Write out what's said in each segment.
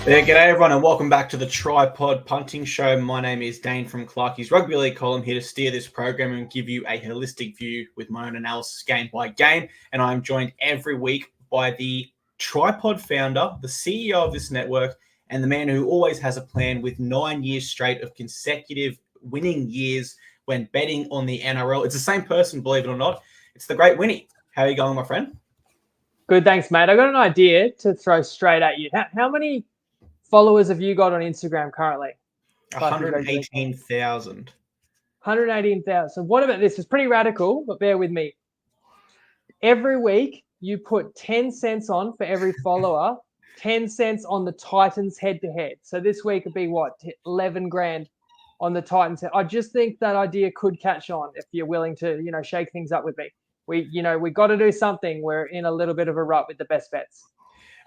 Yeah, g'day everyone and welcome back to the TryPod Punting Show. My name is Dane from Clarkie's Rugby League column, here to steer this program and give you a holistic view with my own analysis game by game. And I'm joined every week by the TryPod founder, the CEO of this network, and the man who always has a plan with 9 years straight of consecutive winning years when betting on the NRL. It's the same person, believe it or not. It's the great Winnie. How are you going, my friend? Good, thanks, mate. I got an idea to throw straight at you. How many followers have you got on Instagram currently? 118,000. 118,000. So what about this? It's pretty radical, but bear with me. Every week, you put 10 cents on for every follower, 10 cents on the Titans head-to-head. So this week would be what? 11 grand on the Titans. I just think that idea could catch on if you're willing to, shake things up with me. We got to do something. We're in a little bit of a rut with the best bets.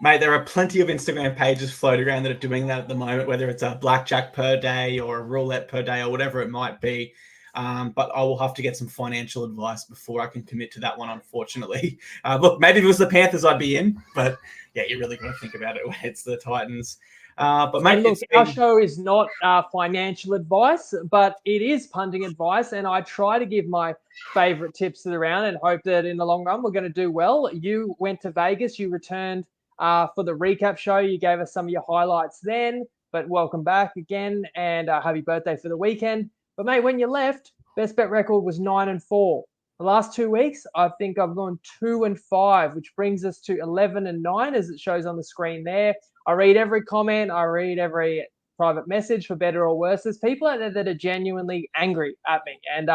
Mate, there are plenty of Instagram pages floating around that are doing that at the moment, whether it's a blackjack per day or a roulette per day or whatever it might be. But I will have to get some financial advice before I can commit to that one, unfortunately. Look, maybe if it was the Panthers, I'd be in. But, yeah, you really got to think about it when it's the Titans. But mate, look, our show is not financial advice, but it is punting advice. And I try to give my favorite tips to the round and hope that in the long run we're going to do well. You went to Vegas. You returned for the recap show. You gave us some of your highlights then, but welcome back again and happy birthday for the weekend. But mate, when you left, best bet record was 9-4. The last 2 weeks, I think I've gone 2-5, which brings us to 11-9 as it shows on the screen there. I read every comment. I read every private message, for better or worse. There's people out there that are genuinely angry at me. And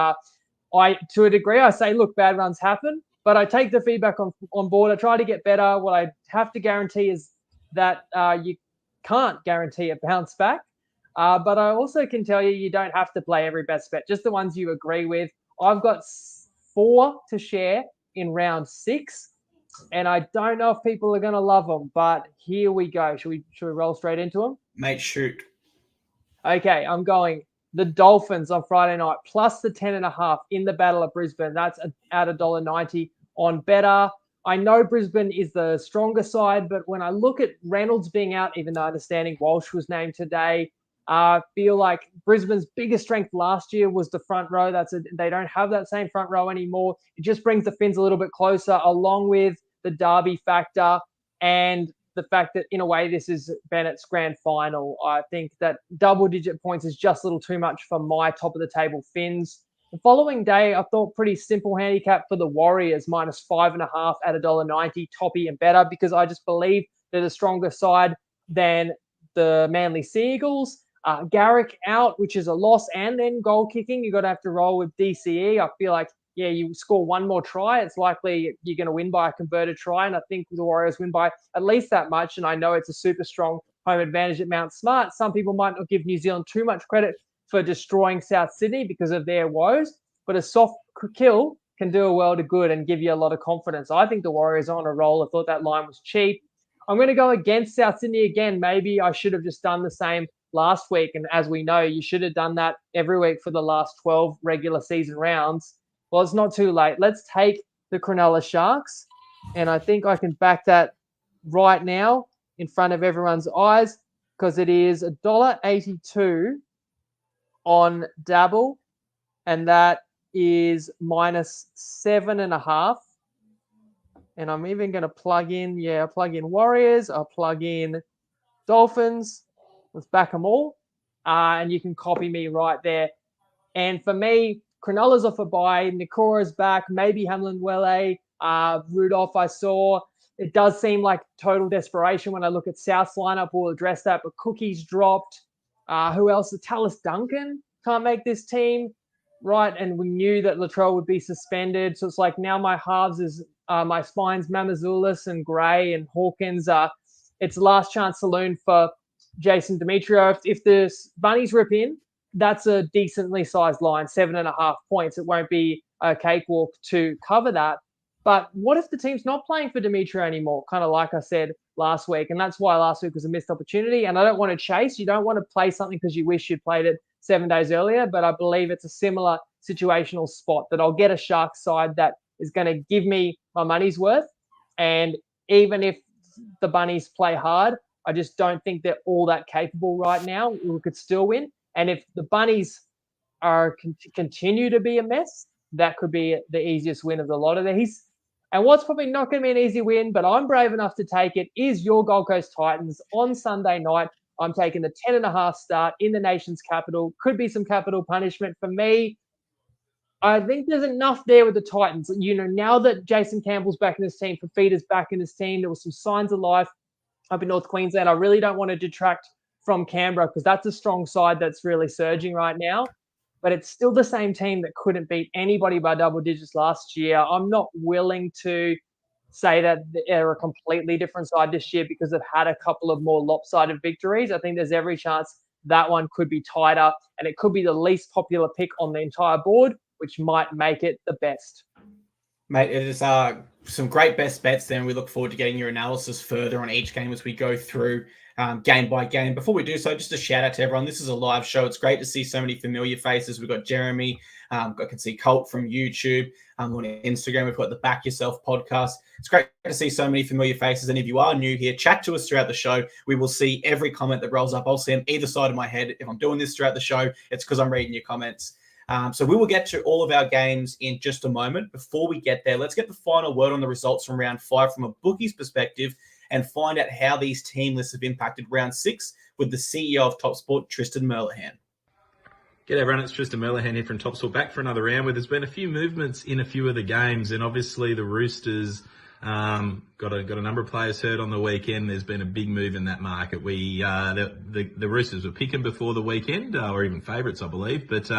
to a degree, I say, look, bad runs happen. But I take the feedback on board. I try to get better. What I have to guarantee is that you can't guarantee a bounce back. But I also can tell you don't have to play every best bet, just the ones you agree with. I've got 4 to share in round 6, and I don't know if people are going to love them, but here we go. Should we roll straight into them? Mate, shoot. Okay, I'm going the Dolphins on Friday night, plus the 10.5 in the Battle of Brisbane. That's at $1.90 on Better. I know Brisbane is the stronger side, but when I look at Reynolds being out, even though understanding Walsh was named today, I feel like Brisbane's biggest strength last year was the front row. They don't have that same front row anymore. It just brings the Finns a little bit closer, along with the Derby factor and the fact that, in a way, this is Bennett's grand final. I think that double-digit points is just a little too much for my top-of-the-table Finns. The following day, I thought pretty simple handicap for the Warriors, minus 5.5 at $1.90, Toppy and Better, because I just believe they're the stronger side than the Manly Seagulls. Garrick out, which is a loss, and then goal kicking. You're going to have to roll with DCE. I feel like, you score one more try, it's likely you're going to win by a converted try, and I think the Warriors win by at least that much, and I know it's a super strong home advantage at Mount Smart. Some people might not give New Zealand too much credit for destroying South Sydney because of their woes, but a soft kill can do a world of good and give you a lot of confidence. I think the Warriors are on a roll. I thought that line was cheap. I'm going to go against South Sydney again. Maybe I should have just done the same last week, and as we know, you should have done that every week for the last 12 regular season rounds. Well, it's not too late. Let's take the Cronulla Sharks, and I think I can back that right now in front of everyone's eyes because it is $1.82 on Dabble, and that is minus 7.5. And I'm even going to plug in Warriors. I'll plug in Dolphins. Let's back them all. And you can copy me right there. And for me, Cronulla's off a bye. Nikora's back. Maybe Hamlin-Welle. Rudolph I saw. It does seem like total desperation when I look at South's lineup. We'll address that. But Cookie's dropped. Who else? Tallis Duncan can't make this team. Right. And we knew that Latrell would be suspended. So it's like now my halves is my spines, Mamazoulis and Gray and Hawkins. It's last chance saloon for Jason Demetriou. If the Bunnies rip in, that's a decently sized line, 7.5 points. It won't be a cakewalk to cover that. But what if the team's not playing for Demetriou anymore? Kind of like I said last week. And that's why last week was a missed opportunity. And I don't want to chase. You don't want to play something because you wish you'd played it 7 days earlier. But I believe it's a similar situational spot that I'll get a Sharks side that is going to give me my money's worth. And even if the Bunnies play hard, I just don't think they're all that capable right now. We could still win. And if the Bunnies continue to be a mess, that could be the easiest win of the lot of these. And what's probably not going to be an easy win, but I'm brave enough to take it, is your Gold Coast Titans on Sunday night. I'm taking the 10.5 start in the nation's capital. Could be some capital punishment for me. I think there's enough there with the Titans. Now that Jason Campbell's back in his team, Fafita's back in his team, there were some signs of life up in North Queensland. I really don't want to detract from Canberra because that's a strong side that's really surging right now. But it's still the same team that couldn't beat anybody by double digits last year. I'm not willing to say that they're a completely different side this year because they've had a couple of more lopsided victories. I think there's every chance that one could be tighter, and it could be the least popular pick on the entire board, which might make it the best. Mate, it is some great best bets there, and we look forward to getting your analysis further on each game as we go through game by game. Before we do so, just a shout out to everyone. This is a live show. It's great to see so many familiar faces. We've got Jeremy. I can see Colt from YouTube. On Instagram, we've got the Back Yourself podcast. It's great to see so many familiar faces. And if you are new here, chat to us throughout the show. We will see every comment that rolls up. I'll see them either side of my head. If I'm doing this throughout the show, it's because I'm reading your comments. So we will get to all of our games in just a moment. Before we get there, let's get the final word on the results from round 5 from a bookie's perspective and find out how these team lists have impacted round 6 with the CEO of TopSport, Tristan Merlehan. G'day everyone, it's Tristan Merlehan here from TopSport, back for another round where there's been a few movements in a few of the games, and obviously the Roosters got a number of players hurt on the weekend. There's been a big move in that market. The Roosters were picking before the weekend, or even favourites, I believe. But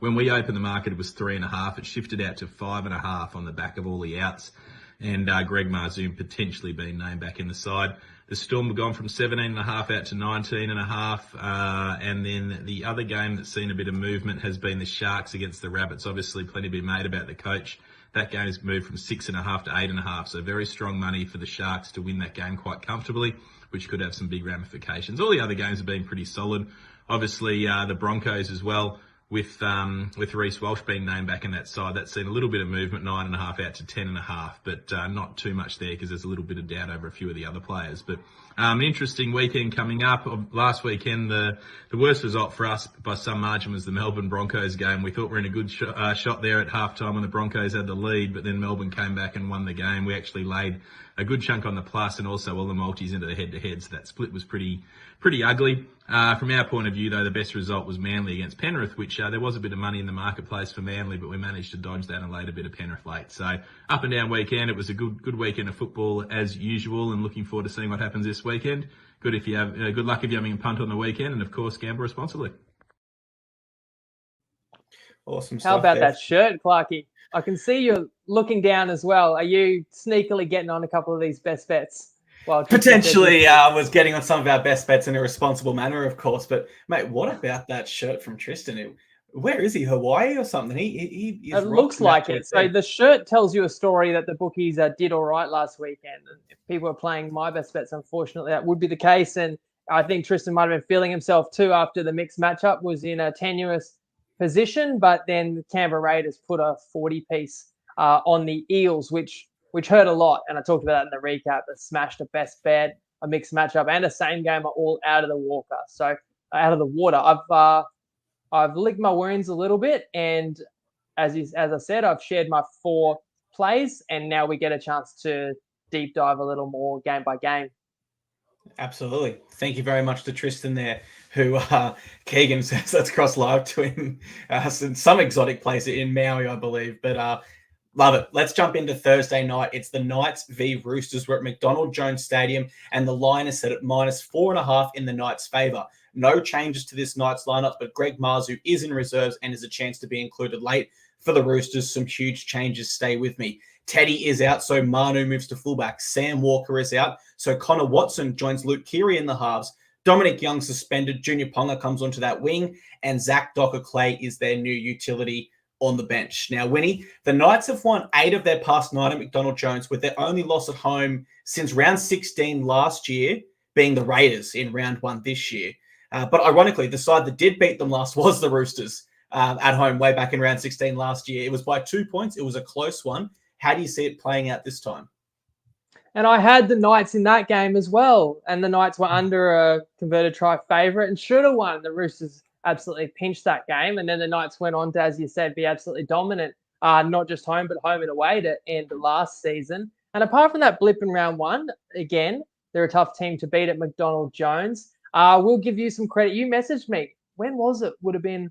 when we opened the market, it was 3.5. It shifted out to 5.5 on the back of all the outs, and Greg Marzoom potentially being named back in the side. The Storm have gone from 17.5 out to 19.5. And then the other game that's seen a bit of movement has been the Sharks against the Rabbits. Obviously, plenty been made about the coach. That game has moved from 6.5 to 8.5. So very strong money for the Sharks to win that game quite comfortably, which could have some big ramifications. All the other games have been pretty solid. Obviously, the Broncos as well, with Reece Walsh being named back in that side. That's seen a little bit of movement, 9.5 out to 10.5, but not too much there because there's a little bit of doubt over a few of the other players. But an interesting weekend coming up. Last weekend, the worst result for us by some margin was the Melbourne Broncos game. We thought we were in a good shot there at halftime when the Broncos had the lead, but then Melbourne came back and won the game. We actually laid a good chunk on the plus and also all the multis into the head-to-head, so that split was pretty ugly. From our point of view, though, the best result was Manly against Penrith, which there was a bit of money in the marketplace for Manly, but we managed to dodge that and laid a bit of Penrith late. So up and down weekend. It was a good weekend of football as usual, and looking forward to seeing what happens this weekend. Good luck if you're having a punt on the weekend, and of course, gamble responsibly. Awesome stuff. How about there. that shirt, Clarky? I can see you're looking down as well. Are you sneakily getting on a couple of these best bets? Well, potentially, I was getting on some of our best bets in a responsible manner, of course. But mate, what about that shirt from Tristan? Where is he? Hawaii or something? He it looks like it. So the shirt tells you a story that the bookies did all right last weekend. And if people are playing my best bets, unfortunately, that would be the case. And I think Tristan might have been feeling himself too after the mixed matchup, was in a tenuous position. But then the Canberra Raiders put a 40-piece on the Eels, which hurt a lot. And I talked about that in the recap. It smashed a best bet, a mixed matchup, and a same game are all out of the water. So out of the water. I've licked my wounds a little bit, and as I said, I've shared my 4 plays, and now we get a chance to deep dive a little more game by game. Absolutely. Thank you very much to Tristan there, who Keegan says let's cross live to him in some exotic place in Maui, I believe. But love it. Let's jump into Thursday night. It's the Knights v Roosters. We're at McDonald Jones Stadium, and the line is set at -4.5 in the Knights' favour. No changes to this Knights lineup, but Greg Marzoom is in reserves and is a chance to be included late. For the Roosters, some huge changes. Stay with me. Teddy is out, so Manu moves to fullback. Sam Walker is out, so Connor Watson joins Luke Keary in the halves. Dominic Young suspended. Junior Ponga comes onto that wing, and Zach Docker-Clay is their new utility on the bench. Now, Winnie, the Knights have won 8 of their past 9 at McDonald Jones, with their only loss at home since round 16 last year being the Raiders in round 1 this year. But ironically, the side that did beat them last was the Roosters at home way back in round 16 last year. It was by 2 points. It was a close one. How do you see it playing out this time? And I had the Knights in that game as well. And the Knights were under a converted try favourite and should have won. The Roosters absolutely pinched that game. And then the Knights went on to, as you said, be absolutely dominant, not just home, but home and away to end last season. And apart from that blip in round one, again, they're a tough team to beat at McDonald Jones. We'll give you some credit. You messaged me. When was it? Would have been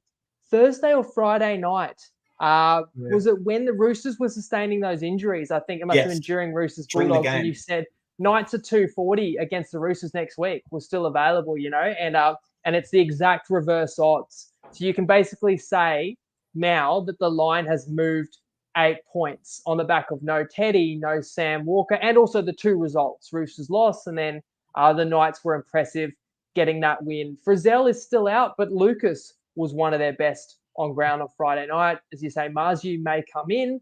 Thursday or Friday night. Was it when the Roosters were sustaining those injuries? I think it must have been during Roosters Bulldogs, and you said Knights are 240 against the Roosters next week was still available, and it's the exact reverse odds. So you can basically say now that the line has moved 8 points on the back of no Teddy, no Sam Walker, and also the two results. Roosters lost, and then the Knights were impressive getting that win. Frizzell is still out, but Lucas was one of their best on ground on Friday night. As you say, Marzu may come in.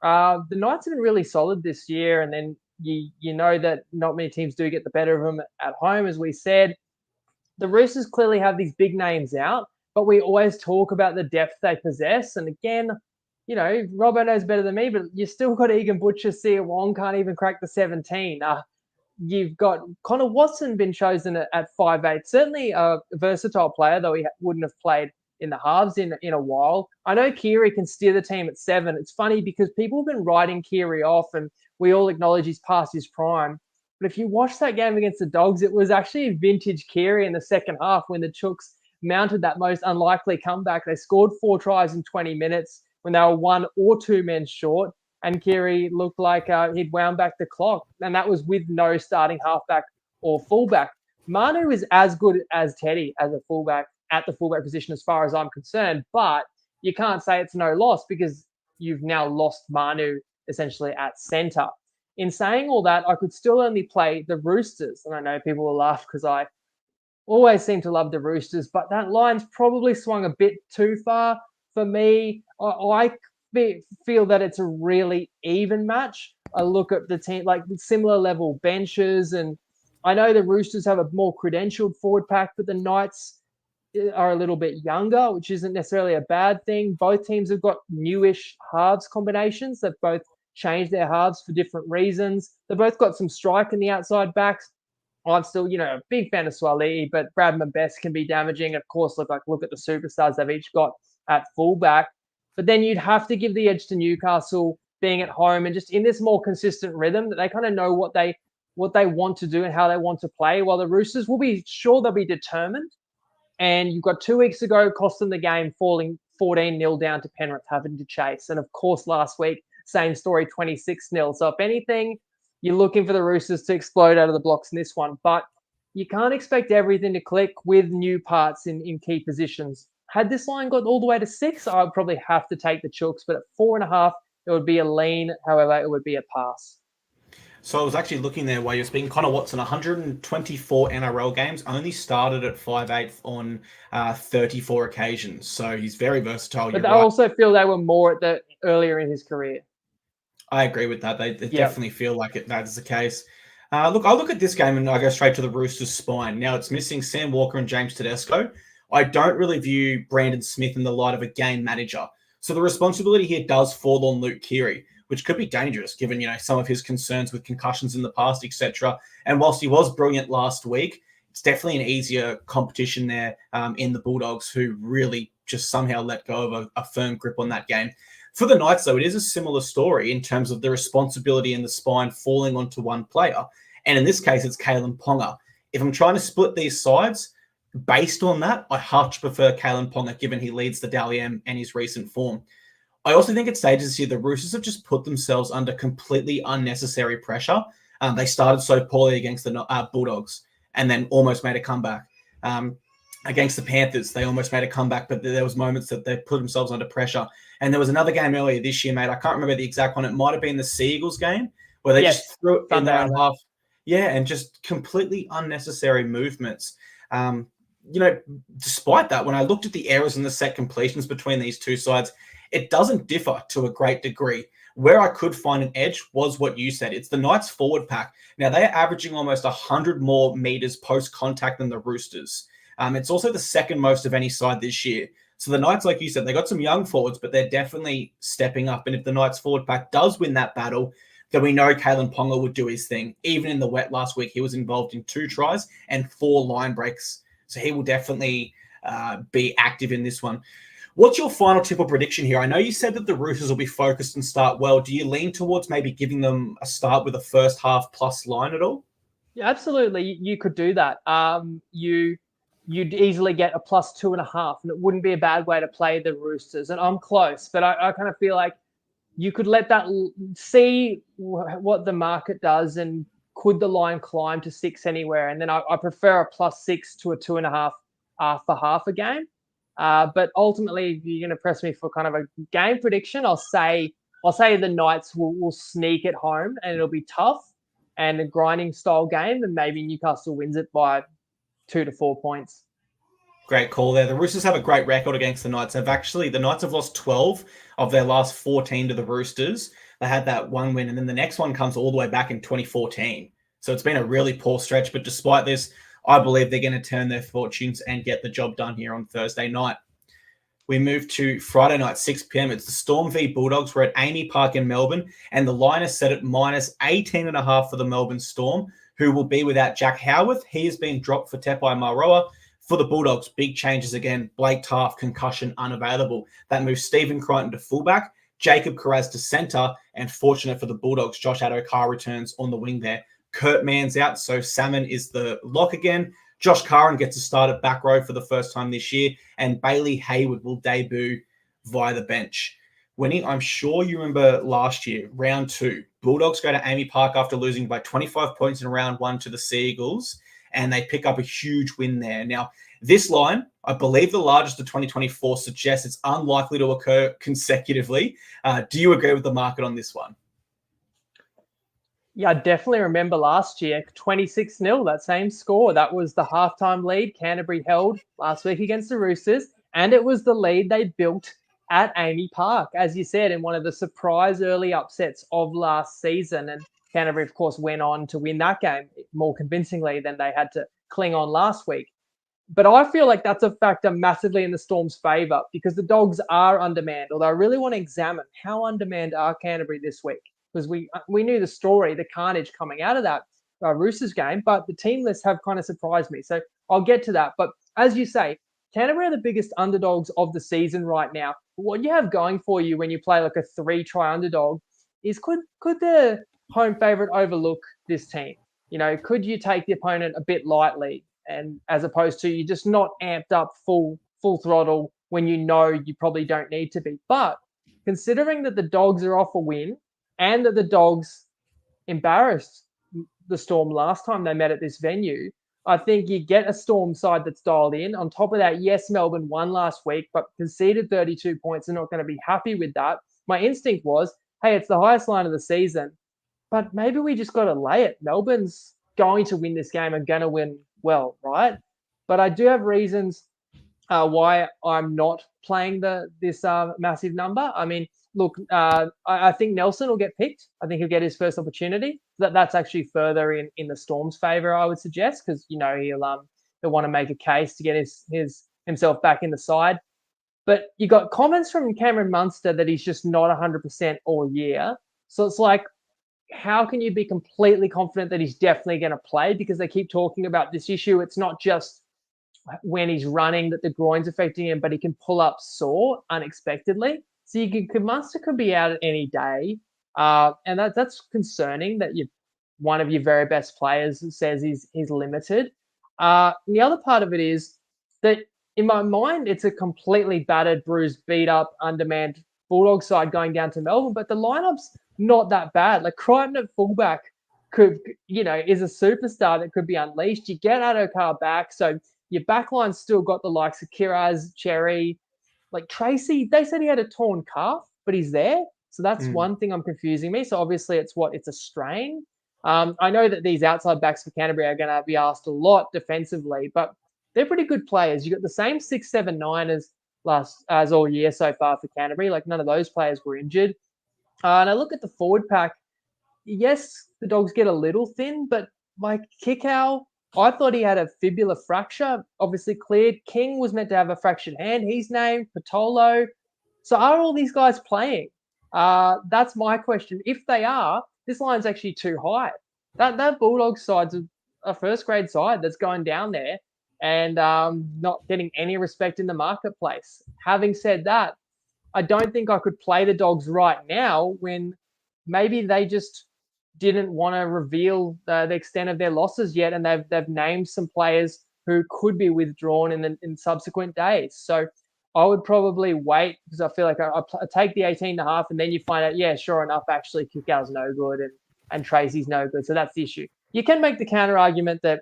The Knights have been really solid this year, and then you know that not many teams do get the better of them at home, as we said. The Roosters clearly have these big names out, but we always talk about the depth they possess. And again, Robbo knows better than me, but you still got Egan Butcher, Sia Wong can't even crack the 17. You've got Connor Watson been chosen at 5'8". Certainly a versatile player, though he wouldn't have played in the halves in a while. I know Keary can steer the team at 7. It's funny because people have been writing Keary off, and we all acknowledge he's past his prime. But if you watch that game against the Dogs, it was actually vintage Keary in the second half when the Chooks mounted that most unlikely comeback. They scored 4 tries in 20 minutes when they were 1 or 2 men short, and Keary looked like he'd wound back the clock, and that was with no starting halfback or fullback. Manu is as good as Teddy as a fullback at the fullback position as far as I'm concerned, but you can't say it's no loss because you've now lost Manu essentially at centre. In saying all that, I could still only play the Roosters, and I know people will laugh because I always seem to love the Roosters, but that line's probably swung a bit too far for me. I feel that it's a really even match. I look at the team, like similar level benches, and I know the Roosters have a more credentialed forward pack, but the Knights are a little bit younger, which isn't necessarily a bad thing. Both teams have got newish halves combinations. They've both changed their halves for different reasons. They've both got some strike in the outside backs. I'm still, a big fan of Swaliti, but Bradman Best can be damaging. Of course, look at the superstars they've each got at fullback. But then you'd have to give the edge to Newcastle being at home and just in this more consistent rhythm that they kind of know what they want to do and how they want to play. While the Roosters will be sure they'll be determined. And you've got 2 weeks ago, cost them the game, falling 14-0 down to Penrith, having to chase. And of course, last week, same story, 26-0. So if anything, you're looking for the Roosters to explode out of the blocks in this one. But you can't expect everything to click with new parts in key positions. Had this line got all the way to 6, I would probably have to take the Chooks. But at 4.5, it would be a lean. However, it would be a pass. So I was actually looking there while you're speaking. Connor Watson, 124 NRL games, only started at 5'8" on 34 occasions. So he's very versatile. But I also feel they were more earlier in his career. I agree with that. They definitely feel like that is the case. I look at this game and I go straight to the Roosters' spine. Now it's missing Sam Walker and James Tedesco. I don't really view Brandon Smith in the light of a game manager. So the responsibility here does fall on Luke Keary, which could be dangerous given, some of his concerns with concussions in the past, etc. And whilst he was brilliant last week, it's definitely an easier competition there in the Bulldogs, who really just somehow let go of a firm grip on that game. For the Knights, though, it is a similar story in terms of the responsibility in the spine falling onto one player. And in this case, it's Kalen Ponga. If I'm trying to split these sides, based on that, I have to prefer Kalen Ponga, given he leads the Dally M and his recent form. I also think it's stages here the Roosters have just put themselves under completely unnecessary pressure. They started so poorly against the Bulldogs and then almost made a comeback. Against the Panthers, they almost made a comeback, but there was moments that they put themselves under pressure. And there was another game earlier this year, mate. I can't remember the exact one. It might have been the Sea Eagles game where they just threw it in their own half. Yeah, and just completely unnecessary movements. Despite that, when I looked at the errors and the set completions between these two sides, it doesn't differ to a great degree. Where I could find an edge was what you said. It's the Knights forward pack. Now, they are averaging almost 100 more meters post-contact than the Roosters. It's also the second most of any side this year. So the Knights, like you said, they got some young forwards, but they're definitely stepping up. And if the Knights forward pack does win that battle, then we know Kalen Ponga would do his thing. Even in the wet last week, he was involved in 2 tries and 4 line breaks. So he will definitely be active in this one. What's your final tip or prediction here? I know you said that the Roosters will be focused and start well. Do you lean towards maybe giving them a start with a first half plus line at all? Yeah, absolutely. You could do that. You'd easily get a +2.5, and it wouldn't be a bad way to play the Roosters. And I'm close, but I kind of feel like you could let that see what the market does, and could the line climb to 6 anywhere? And then I prefer a +6 to a 2.5 for half a game. But ultimately, if you're going to press me for kind of a game prediction, I'll say the Knights will sneak it home, and it'll be tough and a grinding style game, and maybe Newcastle wins it by 2 to 4 points. Great call there. The Roosters have a great record against the Knights. The Knights have lost 12 of their last 14 to the Roosters. They had that one win, and then the next one comes all the way back in 2014. So it's been a really poor stretch. But despite this, I believe they're going to turn their fortunes and get the job done here on Thursday night. We move to Friday night, 6 p.m. It's the Storm v Bulldogs. We're at Amy Park in Melbourne, and the line is set at -18.5 for the Melbourne Storm, who will be without Jack Howarth. He has been dropped for Tepai Maroa. For the Bulldogs, big changes again. Blake Taft, concussion, unavailable. That moves Stephen Crichton to fullback, Jacob Carraz to centre, and fortunate for the Bulldogs, Josh Adokar returns on the wing there. Kurt Mann's out, so Salmon is the lock again. Josh Curran gets a start at back row for the first time this year, and Bailey Hayward will debut via the bench. Winnie, I'm sure you remember last year, round 2. Bulldogs go to Amy Park after losing by 25 points in round 1 to the Seagulls, and they pick up a huge win there. Now, this line, I believe the largest of 2024, suggests it's unlikely to occur consecutively. Do you agree with the market on this one? Yeah, I definitely remember last year, 26-0, that same score. That was the halftime lead Canterbury held last week against the Roosters, and it was the lead they built at Amy Park, as you said, in one of the surprise early upsets of last season. And Canterbury, of course, went on to win that game more convincingly than they had to cling on last week. But I feel like that's a factor massively in the Storm's favour, because the Dogs are undermanned. Although I really want to examine how undermanned are Canterbury this week, because we knew the story, the carnage coming out of that Roosters game, but the team lists have kind of surprised me. So I'll get to that. But as you say, Canterbury are the biggest underdogs of the season right now. What you have going for you when you play like a 3-try underdog is could the home favourite overlook this team? You know, could you take the opponent a bit lightly, and as opposed to you just not amped up full throttle when you know you probably don't need to be? But considering that the Dogs are off a win, and that the Dogs embarrassed the Storm last time they met at this venue, I think you get a Storm side that's dialed in. On top of that, yes, Melbourne won last week, but conceded 32 points. They're not going to be happy with that. My instinct was, hey, it's the highest line of the season, but maybe we just got to lay it. Melbourne's going to win this game and going to win well, right? But I do have reasons why I'm not playing this massive number. I mean, look, I think Nelson will get picked. I think he'll get his first opportunity. That's actually further in the Storm's favour, I would suggest, because he'll want to make a case to get himself back in the side. But you got comments from Cameron Munster that he's just not 100% all year. So it's like, how can you be completely confident that he's definitely going to play? Because they keep talking about this issue. It's not just when he's running that the groin's affecting him, but he can pull up sore unexpectedly. So Munster could be out at any day. And that's concerning that one of your very best players says he's limited. The other part of it is that in my mind, it's a completely battered, bruised, beat up, undermanned Bulldog side going down to Melbourne, but the lineup's not that bad. Like Crichton at fullback is a superstar that could be unleashed. You get Adokar back, so your backline's still got the likes of Kiraz, Cherry, like Tracy. They said he had a torn calf, but he's there. So that's one thing I'm confusing me. So obviously it's a strain. I know that these outside backs for Canterbury are going to be asked a lot defensively, but they're pretty good players. You got the same 6, 7, 9 as all year so far for Canterbury. Like none of those players were injured. And I look at the forward pack. Yes, the Dogs get a little thin, but like Kikau, I thought he had a fibular fracture, obviously cleared. King was meant to have a fractured hand. He's named. Patolo. So are all these guys playing? That's my question. If they are, this line's actually too high. That Bulldogs side's a first grade side that's going down there and not getting any respect in the marketplace. Having said that, I don't think I could play the Dogs right now when maybe they just didn't want to reveal the extent of their losses yet, and they've named some players who could be withdrawn in subsequent days. So I would probably wait because I feel like I take the 18.5, and then you find out, yeah, sure enough, actually Kickout's no good and Tracy's no good. So that's the issue. You can make the counter argument that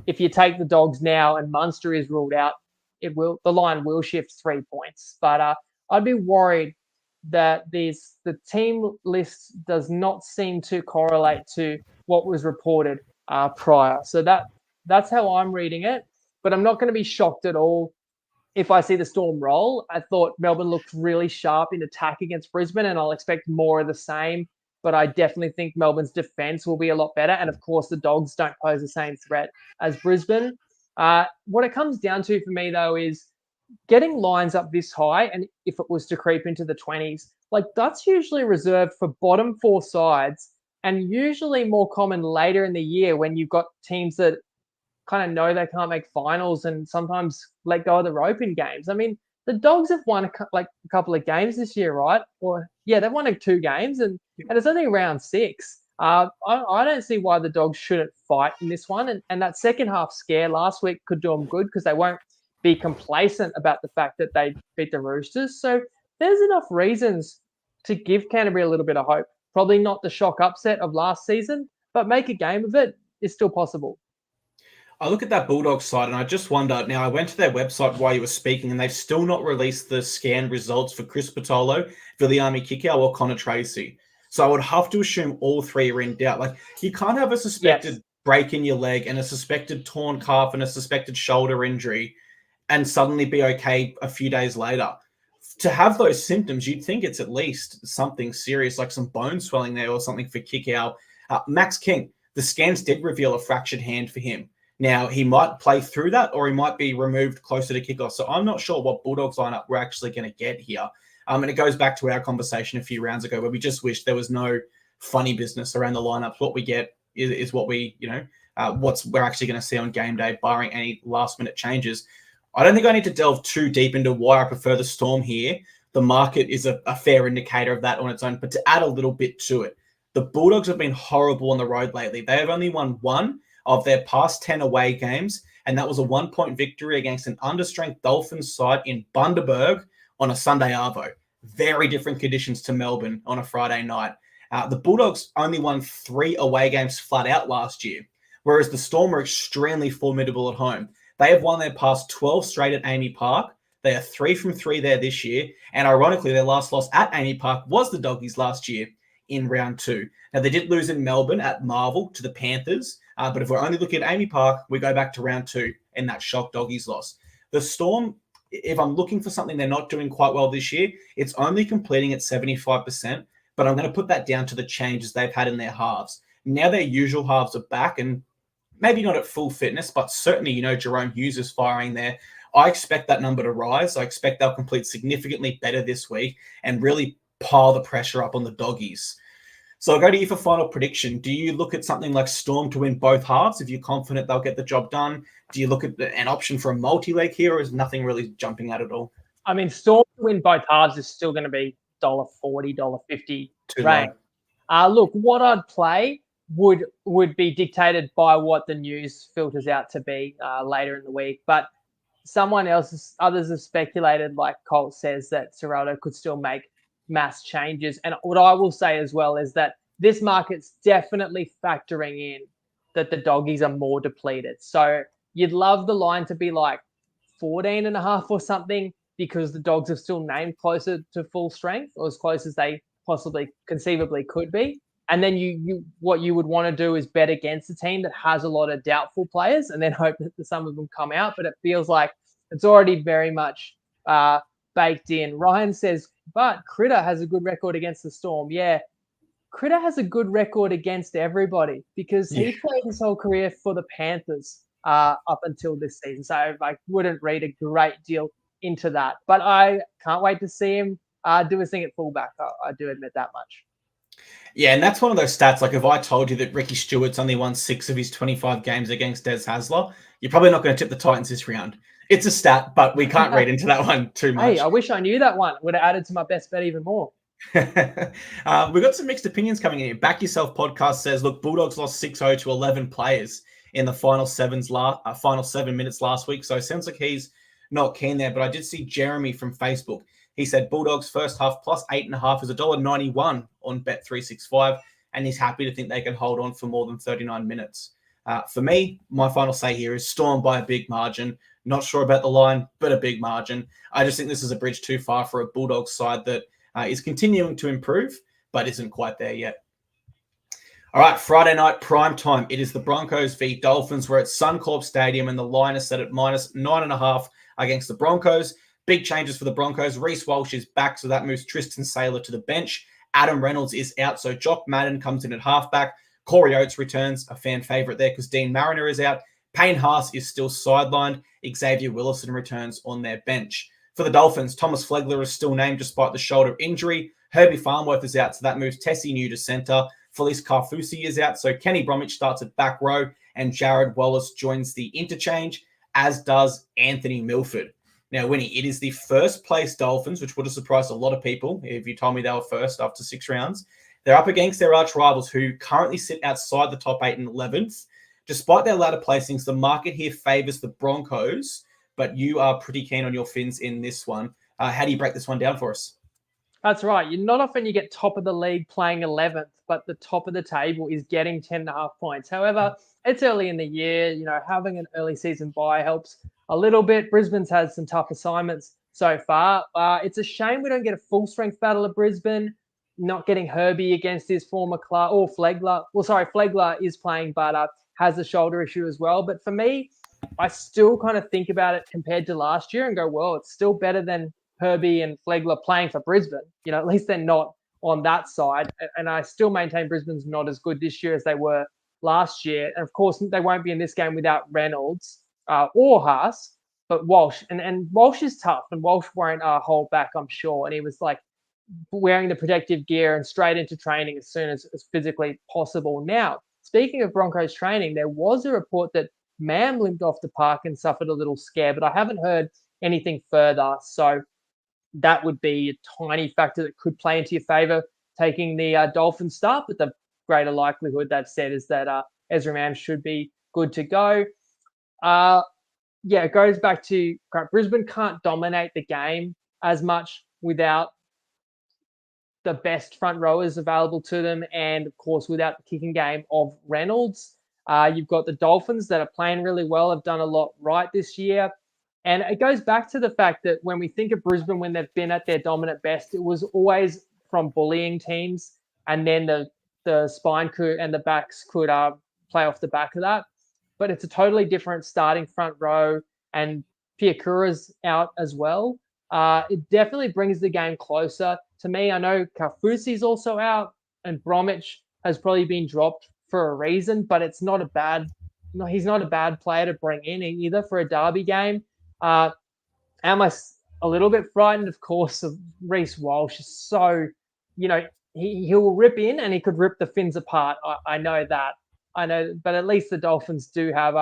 if you take the Dogs now and Munster is ruled out, the line will shift 3 points. But I'd be worried that the team list does not seem to correlate to what was reported prior. So that's how I'm reading it. But I'm not going to be shocked at all if I see the Storm roll. I thought Melbourne looked really sharp in attack against Brisbane, and I'll expect more of the same. But I definitely think Melbourne's defense will be a lot better. And of course, the Dogs don't pose the same threat as Brisbane. What it comes down to for me, though, is getting lines up this high, and if it was to creep into the 20s, like that's usually reserved for bottom 4 sides, and usually more common later in the year when you've got teams that kind of know they can't make finals and sometimes let go of the rope in games. I mean, the Dogs have won a couple of games this year, right? They've won 2 games, and it's only round 6. I don't see why the Dogs shouldn't fight in this one, and that second half scare last week could do them good because they won't be complacent about the fact that they beat the Roosters. So there's enough reasons to give Canterbury a little bit of hope. Probably not the shock upset of last season, but make a game of it is still possible. I look at that Bulldogs side and I just wonder, now I went to their website while you were speaking and they've still not released the scanned results for Chris Patolo, Viliami Kikau or Connor Tracy. So I would have to assume all 3 are in doubt. Like, you can't have a suspected break in your leg and a suspected torn calf and a suspected shoulder injury and suddenly be okay a few days later. To have those symptoms, you'd think it's at least something serious, like some bone swelling there or something for Kikau. Max King, the scans did reveal a fractured hand for him. Now, he might play through that or he might be removed closer to kickoff. So I'm not sure what Bulldogs lineup we're actually going to get here. And it goes back to our conversation a few rounds ago where we just wish there was no funny business around the lineups. What we get is what we, we're actually going to see on game day, barring any last-minute changes. I don't think I need to delve too deep into why I prefer the Storm here. The market is a fair indicator of that on its own. But to add a little bit to it, the Bulldogs have been horrible on the road lately. They have only won 1 of their past 10 away games, and that was a 1-point victory against an understrength Dolphins side in Bundaberg on a Sunday arvo. Very different conditions to Melbourne on a Friday night. The Bulldogs only won 3 away games flat out last year, whereas the Storm are extremely formidable at home. They have won their past 12 straight at Amy Park. They are 3 from 3 there this year. And ironically, their last loss at Amy Park was the Doggies last year in round 2. Now, they did lose in Melbourne at Marvel to the Panthers. But if we're only looking at Amy Park, we go back to round 2 in that shock Doggies loss. The Storm, if I'm looking for something they're not doing quite well this year, it's only completing at 75%. But I'm going to put that down to the changes they've had in their halves. Now their usual halves are back and maybe not at full fitness, but certainly, Jerome Hughes is firing there. I expect that number to rise. I expect they'll complete significantly better this week and really pile the pressure up on the Doggies. So I'll go to you for final prediction. Do you look at something like Storm to win both halves if you're confident they'll get the job done? Do you look at an option for a multi-leg here, or is nothing really jumping out at all? I mean, Storm to win both halves is still going to be $1.40, $1.50 range. Look, what I'd play would be dictated by what the news filters out to be later in the week. But others have speculated, like Colt says, that Serrato could still make mass changes. And what I will say as well is that this market's definitely factoring in that the Doggies are more depleted. So you'd love the line to be like 14.5 or something because the Dogs have still named closer to full strength or as close as they possibly conceivably could be. And then what you would want to do is bet against a team that has a lot of doubtful players and then hope that some of them come out. But it feels like it's already very much baked in. Ryan says, but Critter has a good record against the Storm. Yeah, Critter has a good record against everybody because he played his whole career for the Panthers up until this season. So I wouldn't read a great deal into that. But I can't wait to see him do his thing at fullback. I do admit that much. Yeah, and that's one of those stats. Like if I told you that Ricky Stewart's only won 6 of his 25 games against Des Hasler, you're probably not going to tip the Titans this round. It's a stat, but we can't read into that one too much. Hey, I wish I knew that one. Would have added to my best bet even more. We've got some mixed opinions coming in. Back Yourself podcast says, look, Bulldogs lost 6-0 to 11 players in the final 7 minutes last week. So it sounds like he's not keen there. But I did see Jeremy from Facebook. He said Bulldogs first half plus 8.5 is $1.91 on Bet365. And he's happy to think they can hold on for more than 39 minutes. For me, my final say here is Storm by a big margin. Not sure about the line, but a big margin. I just think this is a bridge too far for a Bulldogs side that is continuing to improve, but isn't quite there yet. All right, Friday night prime time. It is the Broncos v Dolphins. We're at Suncorp Stadium, and the line is set at -9.5 against the Broncos. Big changes for the Broncos. Reece Walsh is back, so that moves Tristan Saylor to the bench. Adam Reynolds is out, so Jock Madden comes in at halfback. Corey Oates returns, a fan favourite there because Dean Mariner is out. Payne Haas is still sidelined. Xavier Willison returns on their bench. For the Dolphins, Thomas Flegler is still named despite the shoulder injury. Herbie Farnworth is out, so that moves Tessie New to centre. Felice Carfusi is out, so Kenny Bromwich starts at back row, and Jared Wallace joins the interchange, as does Anthony Milford. Now, Winnie, it is the first place Dolphins, which would have surprised a lot of people if you told me they were first after 6 rounds. They're up against their arch rivals who currently sit outside the top 8 and 11th. Despite their ladder placings, the market here favours the Broncos, but you are pretty keen on your Finns in this one. How do you break this one down for us? That's right. You're not often you get top of the league playing 11th, but the top of the table is getting 10.5 points. However, it's early in the year. Having an early season bye helps a little bit. Brisbane's had some tough assignments so far. It's a shame we don't get a full strength battle of Brisbane. Not getting Herbie against his former club, or Flegler. Well, sorry, Flegler is playing, but has a shoulder issue as well. But for me, I still kind of think about it compared to last year and go, well, it's still better than Herbie and Flegler playing for Brisbane. At least they're not on that side. And I still maintain Brisbane's not as good this year as they were last year. And of course, they won't be in this game without Reynolds or Haas, but Walsh. And Walsh is tough, and Walsh won't hold back, I'm sure. And he was like wearing the protective gear and straight into training as soon as physically possible. Now, speaking of Broncos training, there was a report that Mam limped off the park and suffered a little scare, but I haven't heard anything further. So that would be a tiny factor that could play into your favour, taking the Dolphins start. But the greater likelihood, they've said, is that Ezra Mam should be good to go. It goes back to Brisbane can't dominate the game as much without the best front rowers available to them, and of course without the kicking game of Reynolds. You've got the Dolphins that are playing really well, have done a lot right this year. And it goes back to the fact that when we think of Brisbane, when they've been at their dominant best, it was always from bullying teams, and then the spine could and the backs could play off the back of that. But it's a totally different starting front row, and Piakura's out as well. It definitely brings the game closer. To me, I know Carfusi's also out, and Bromwich has probably been dropped for a reason, but it's not a bad. He's not a bad player to bring in either for a derby game. Am I a little bit frightened, of course, of Reece Walsh? So, he will rip in and he could rip the Finns apart. I know that. I know, but at least the Dolphins do have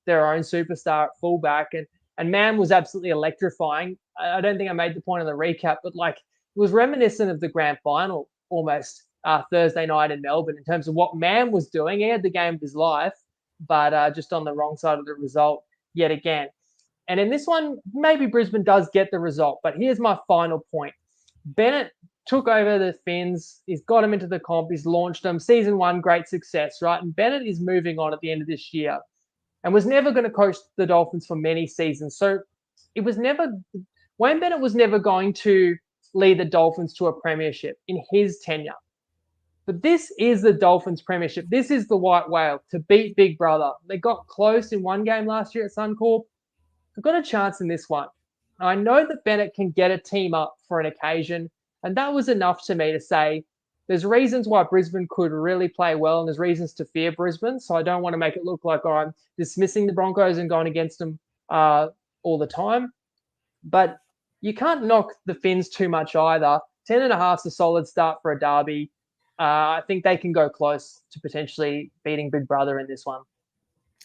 their own superstar at fullback, and Man was absolutely electrifying. I don't think I made the point in the recap, but it was reminiscent of the grand final almost Thursday night in Melbourne in terms of what Man was doing. He had the game of his life, but just on the wrong side of the result yet again. And in this one, maybe Brisbane does get the result, but here's my final point. Bennett took over the Finns. He's got them into the comp. He's launched them. Season 1, great success, right? And Bennett is moving on at the end of this year and was never going to coach the Dolphins for many seasons. So Wayne Bennett was never going to lead the Dolphins to a premiership in his tenure. But this is the Dolphins premiership. This is the white whale to beat Big Brother. They got close in one game last year at Suncorp. They've got a chance in this one. I know that Bennett can get a team up for an occasion, and that was enough to me to say there's reasons why Brisbane could really play well, and there's reasons to fear Brisbane. So I don't want to make it look like I'm dismissing the Broncos and going against them all the time. But you can't knock the Finns too much either. 10.5 is a solid start for a derby. I think they can go close to potentially beating Big Brother in this one.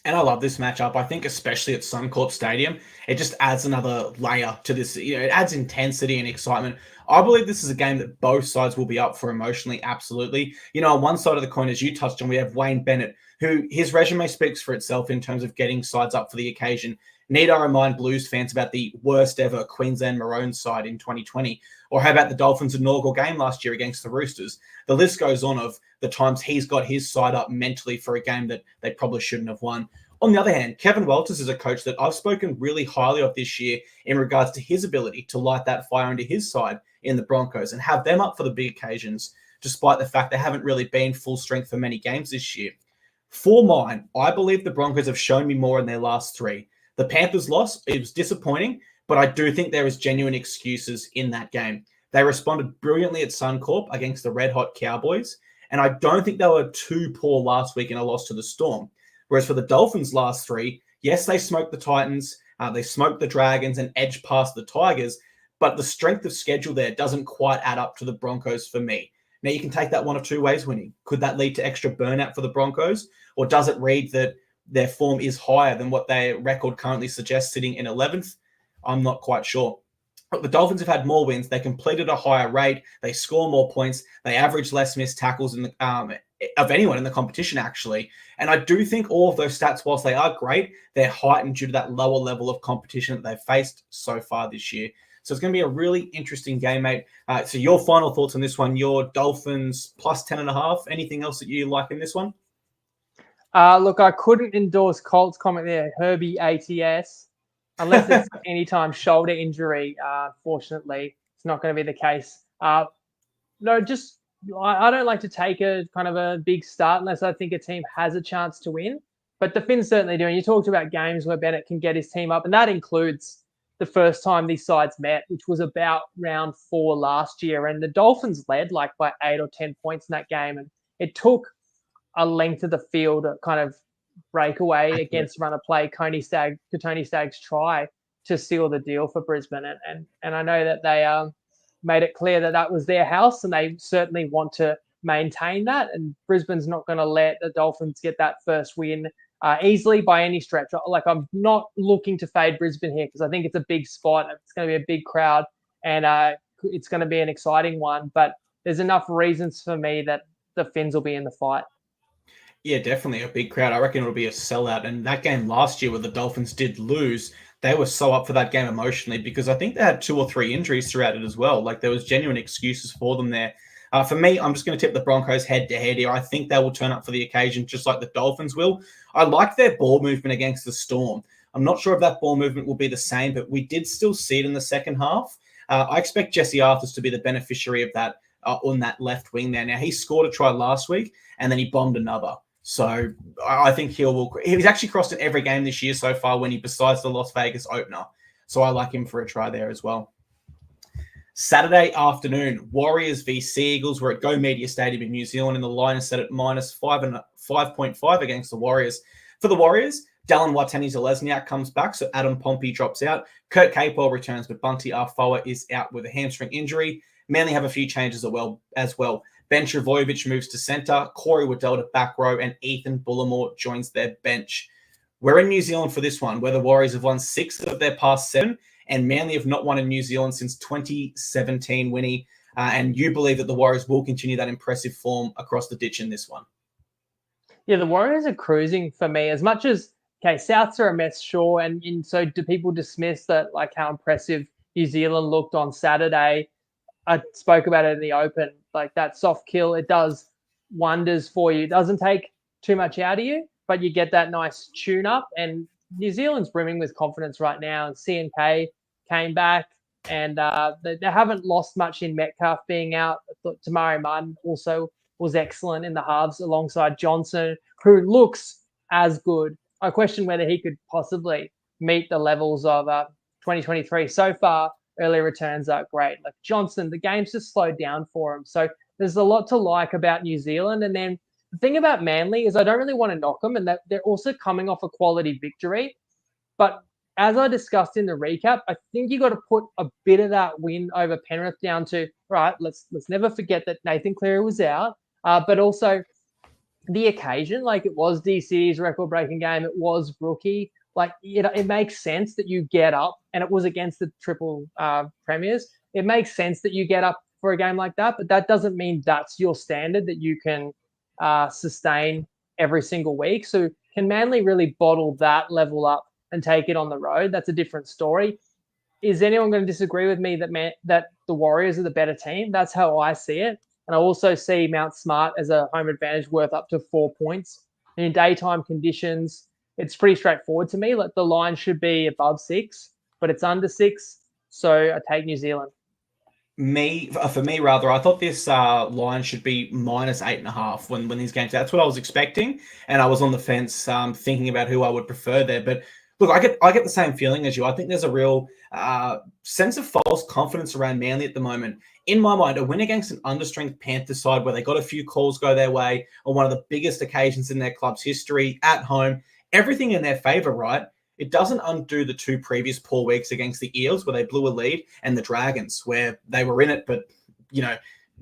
And I love this matchup. I think especially at Suncorp Stadium, it just adds another layer to this. It adds intensity and excitement. I believe this is a game that both sides will be up for emotionally, absolutely. On one side of the coin, as you touched on, we have Wayne Bennett, who his resume speaks for itself in terms of getting sides up for the occasion. Need I remind Blues fans about the worst ever Queensland Maroons side in 2020? Or how about the Dolphins' inaugural game last year against the Roosters? The list goes on of the times he's got his side up mentally for a game that they probably shouldn't have won. On the other hand, Kevin Walters is a coach that I've spoken really highly of this year in regards to his ability to light that fire into his side in the Broncos and have them up for the big occasions, despite the fact they haven't really been full strength for many games this year. For mine, I believe the Broncos have shown me more in their last three. The Panthers loss, it was disappointing, but I do think there was genuine excuses in that game. They responded brilliantly at Suncorp against the red-hot Cowboys, and I don't think they were too poor last week in a loss to the Storm. Whereas for the Dolphins' last three, yes, they smoked the Titans, they smoked the Dragons and edged past the Tigers, but the strength of schedule there doesn't quite add up to the Broncos for me. Now, you can take that one of two ways, Winnie. Could that lead to extra burnout for the Broncos? Or does it read that their form is higher than what their record currently suggests, sitting in 11th? I'm not quite sure. But the Dolphins have had more wins. They completed a higher rate. They score more points. They average less missed tackles in the, of anyone in the competition, actually. And I do think all of those stats, whilst they are great, they're heightened due to that lower level of competition that they've faced so far this year. So it's going to be a really interesting game, mate. So your final thoughts on this one, your Dolphins plus 10.5. Anything else that you like in this one? Look, I couldn't endorse Colt's comment there, Herbie ATS, unless it's anytime shoulder injury. Fortunately, it's not going to be the case. No, just I don't like to take a kind of a big start unless I think a team has a chance to win. But the Finns certainly do. And you talked about games where Bennett can get his team up, and that includes the first time these sides met, which was about round 4 last year. And the Dolphins led like by 8 or 10 points in that game. And it took a length of the field kind of breakaway against run of play, Tony Stagg's try to seal the deal for Brisbane. And I know that they made it clear that that was their house and they certainly want to maintain that. And Brisbane's not going to let the Dolphins get that first win easily by any stretch. Like, I'm not looking to fade Brisbane here because I think it's a big spot. It's going to be a big crowd and it's going to be an exciting one. But there's enough reasons for me that the Finns will be in the fight. Yeah, definitely a big crowd. I reckon it'll be a sellout. And that game last year where the Dolphins did lose, they were so up for that game emotionally because I think they had 2 or 3 injuries throughout it as well. Like, there was genuine excuses for them there. For me, I'm just going to tip the Broncos head-to-head here. I think they will turn up for the occasion just like the Dolphins will. I like their ball movement against the Storm. I'm not sure if that ball movement will be the same, but we did still see it in the second half. I expect Jesse Arthurs to be the beneficiary of that on that left wing there. Now, he scored a try last week, and then he bombed another. So I think he's actually crossed in every game this year so far besides the Las Vegas opener. So I like him for a try there as well. Saturday afternoon, Warriors v Sea Eagles. We're at Go Media Stadium in New Zealand, and the line is set at minus 5.5 against the Warriors. For the Warriors, Dallin Watene-Zelezniak comes back, so Adam Pompey drops out. Kurt Capewell returns, but Bunty Afoa is out with a hamstring injury. Manly have a few changes as well. Ben Travojevic moves to centre, Corey Waddell to back row, and Ethan Bullimore joins their bench. We're in New Zealand for this one, where the Warriors have won 6 of their past 7, and Manly have not won in New Zealand since 2017, Winnie. And you believe that the Warriors will continue that impressive form across the ditch in this one? Yeah, the Warriors are cruising for me. As much as, okay, Souths are a mess, sure, and so do people dismiss that, like how impressive New Zealand looked on Saturday? I spoke about it in the open, like that soft kill, it does wonders for you. It doesn't take too much out of you, but you get that nice tune up. And New Zealand's brimming with confidence right now. And CNK came back and they haven't lost much in Metcalf being out. I thought Tamari Martin also was excellent in the halves alongside Johnson, who looks as good. I question whether he could possibly meet the levels of 2023. So far, early returns are great. Like Johnson, the game's just slowed down for him. So there's a lot to like about New Zealand. And then the thing about Manly is I don't really want to knock them, and that they're also coming off a quality victory. But as I discussed in the recap, I think you got to put a bit of that win over Penrith down to, right, let's never forget that Nathan Cleary was out. But also the occasion, like it was DC's record-breaking game, it was rookie. Like it makes sense that you get up, and it was against the triple premiers. It makes sense that you get up for a game like that, but that doesn't mean that's your standard that you can sustain every single week. So can Manly really bottle that level up and take it on the road? That's a different story. Is anyone going to disagree with me that the Warriors are the better team? That's how I see it. And I also see Mount Smart as a home advantage worth up to 4 points. And in daytime conditions, it's pretty straightforward to me. Like the line should be above 6, but it's under 6. So I take New Zealand. For me, rather, I thought this line should be -8.5 when these games. That's what I was expecting, and I was on the fence, thinking about who I would prefer there. But look, I get the same feeling as you. I think there's a real sense of false confidence around Manly at the moment. In my mind, a win against an understrength Panthers side where they got a few calls go their way on one of the biggest occasions in their club's history at home, everything in their favour, right? It doesn't undo the 2 previous poor weeks against the Eels where they blew a lead, and the Dragons where they were in it, but,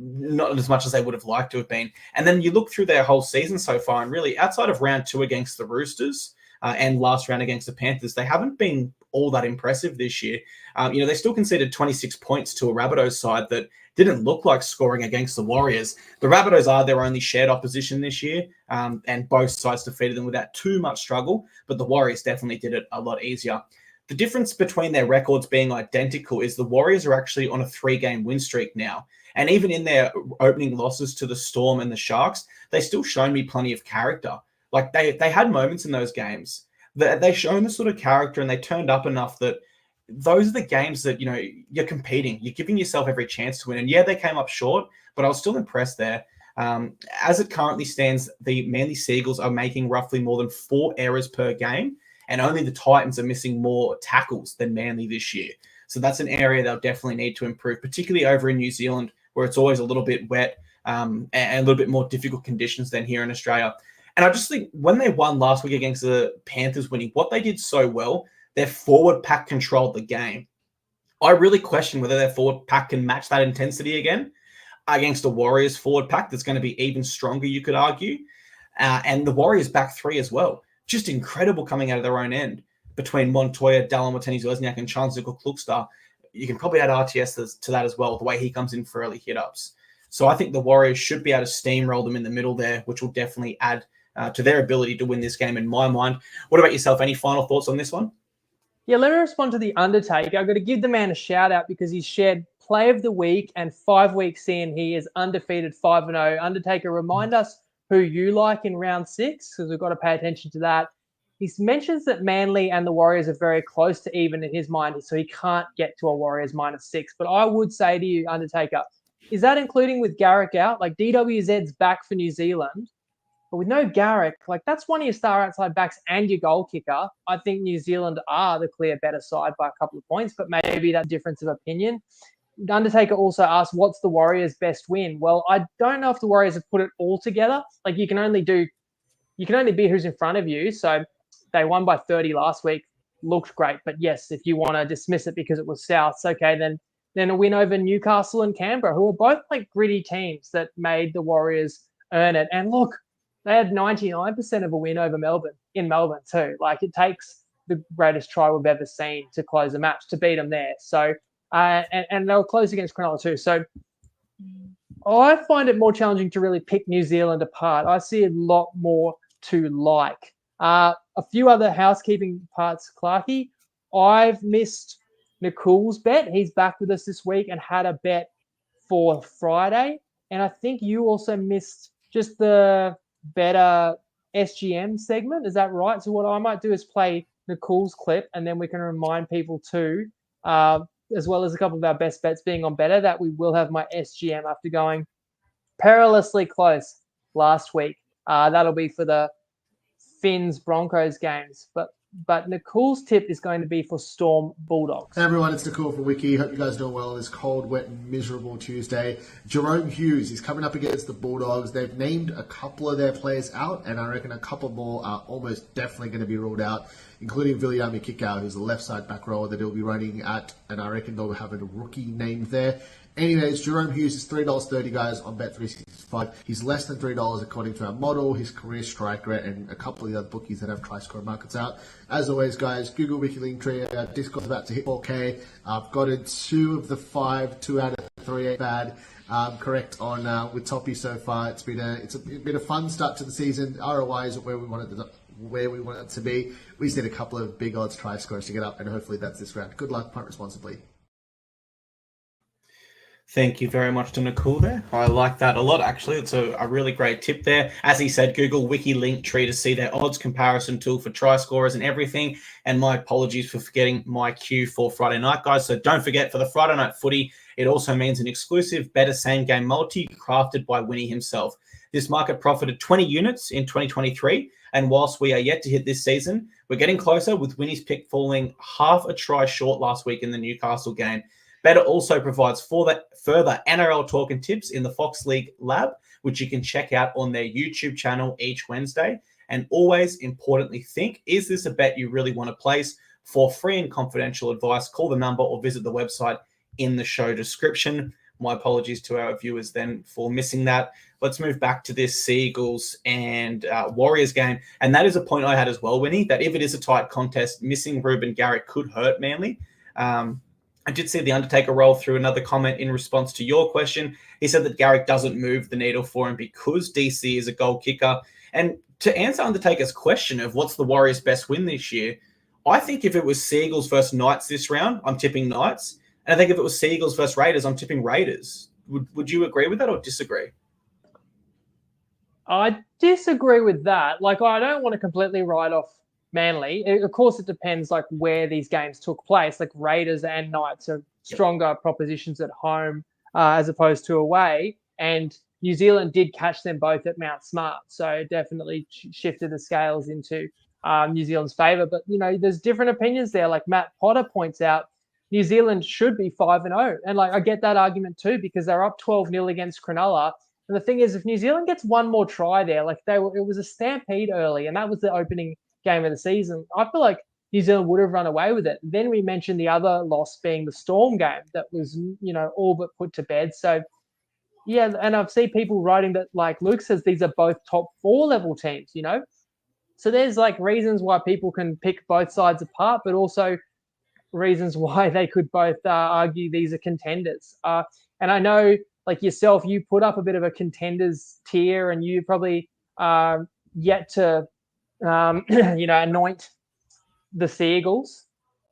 not as much as they would have liked to have been. And then you look through their whole season so far, and really outside of round 2 against the Roosters and last round against the Panthers, they haven't been all that impressive this year. They still conceded 26 points to a Rabbitohs side that didn't look like scoring against the Warriors. The Rabbitohs are their only shared opposition this year, and both sides defeated them without too much struggle, but the Warriors definitely did it a lot easier. The difference between their records being identical is the Warriors are actually on a 3-game win streak now. And even in their opening losses to the Storm and the Sharks, they still shown me plenty of character. Like they had moments in those games that they shown the sort of character, and they turned up enough that those are the games that, you're competing. You're giving yourself every chance to win. And yeah, they came up short, but I was still impressed there. As it currently stands, the Manly Seagulls are making roughly more than 4 errors per game, and only the Titans are missing more tackles than Manly this year. So that's an area they'll definitely need to improve, particularly over in New Zealand, where it's always a little bit wet and a little bit more difficult conditions than here in Australia. And I just think when they won last week against the Panthers winning, what they did so well, their forward pack controlled the game. I really question whether their forward pack can match that intensity again against a Warriors forward pack that's going to be even stronger, you could argue. And the Warriors back 3 as well. Just incredible coming out of their own end between Montoya, Dallin, Watene-Zelezniak, and Charnze Nicoll-Klokstad. You can probably add RTS to that as well, the way he comes in for early hit-ups. So I think the Warriors should be able to steamroll them in the middle there, which will definitely add to their ability to win this game in my mind. What about yourself? Any final thoughts on this one? Yeah, let me respond to The Undertaker. I've got to give the man a shout out because he's shared play of the week, and 5 weeks in, he is undefeated 5-0. Undertaker, remind us who you like in round 6, because we've got to pay attention to that. He mentions that Manly and the Warriors are very close to even in his mind, so he can't get to a Warriors -6. But I would say to you, Undertaker, is that including with Garrick out? Like DWZ's back for New Zealand, but with no Garrick, like that's one of your star outside backs and your goal kicker. I think New Zealand are the clear better side by a couple of points, but maybe that difference of opinion. Undertaker also asked, what's the Warriors' best win? Well, I don't know if the Warriors have put it all together. Like you can only be who's in front of you. So they won by 30 last week, looked great. But yes, if you want to dismiss it because it was Souths, okay, then a win over Newcastle and Canberra, who are both like gritty teams that made the Warriors earn it. And look, they had 99% of a win over Melbourne in Melbourne too. Like it takes the greatest try we've ever seen to close a match to beat them there. So, and they were close against Cronulla too. So I find it more challenging to really pick New Zealand apart. I see a lot more to like. A few other housekeeping parts, Clarkey. I've missed Nicoll's bet. He's back with us this week and had a bet for Friday. And I think you also missed just the better SGM segment. Is that right? So what I might do is play Nicoll's clip, and then we can remind people too, as well as a couple of our best bets being on better, that we will have my SGM after going perilously close last week. That'll be for the Finns Broncos games. But Nicoll's tip is going to be for Storm Bulldogs. Hey everyone, it's Nicole from Wiki. Hope you guys are doing well on this cold, wet, and miserable Tuesday. Jerome Hughes is coming up against the Bulldogs. They've named a couple of their players out, and I reckon a couple more are almost definitely going to be ruled out, including Viliami Kikau, who's a left side back rower that he'll be running at, and I reckon they'll have a rookie named there. Anyways, Jerome Hughes is $3.30, guys, on Bet365. 5. He's less than $3 according to our model, his career strike rate, and a couple of the other bookies that have try-score markets out. As always, guys, Google Wiki Linktree. Discord's about to hit 4K. I've gotten 2 of the 5, 2 out of 3 ain't bad. Correct on with Toppy so far. It's been a fun start to the season. ROI isn't where we want it to be. We just need a couple of big odds try scores to get up, and hopefully that's this round. Good luck, punt responsibly. Thank you very much to Nicole there. I like that a lot, actually. It's a really great tip there. As he said, Google Wiki Linktree to see their odds comparison tool for try scorers and everything. And my apologies for forgetting my cue for Friday night, guys. So don't forget, for the Friday night footy, it also means an exclusive better same-game multi crafted by Winnie himself. This market profited 20 units in 2023. And whilst we are yet to hit this season, we're getting closer with Winnie's pick falling half a try short last week in the Newcastle game. Better also provides further NRL talk and tips in the Fox League Lab, which you can check out on their YouTube channel each Wednesday. And always importantly, think, is this a bet you really want to place? For free and confidential advice, call the number or visit the website in the show description. My apologies to our viewers then for missing that. Let's move back to this Seagulls and Warriors game. And that is a point I had as well, Winnie, that if it is a tight contest, missing Ruben Garrick could hurt Manly. I did see the Undertaker roll through another comment in response to your question. He said that Garrick doesn't move the needle for him because DC is a goal kicker. And to answer Undertaker's question of what's the Warriors' best win this year, I think if it was Seagulls versus Knights this round, I'm tipping Knights. And I think if it was Seagulls versus Raiders, I'm tipping Raiders. Would you agree with that or disagree? I disagree with that. Like, I don't want to completely write off Manly. Of course, it depends like where these games took place. Like Raiders and Knights are stronger propositions at home as opposed to away. And New Zealand did catch them both at Mount Smart, so it definitely shifted the scales into New Zealand's favour. But there's different opinions there. Like Matt Potter points out, New Zealand should be 5-0, and like I get that argument too because they're up 12-0 against Cronulla. And the thing is, if New Zealand gets one more try there, like it was a stampede early, and that was the opening game of the season. I feel like New Zealand would have run away with it. Then we mentioned the other loss being the Storm game that was, all but put to bed. So, yeah, and I've seen people writing that, like Luke says, these are both top 4 level teams, So there's like reasons why people can pick both sides apart, but also reasons why they could both argue these are contenders. And I know, like yourself, you put up a bit of a contenders tier, and you probably yet to anoint the Seagulls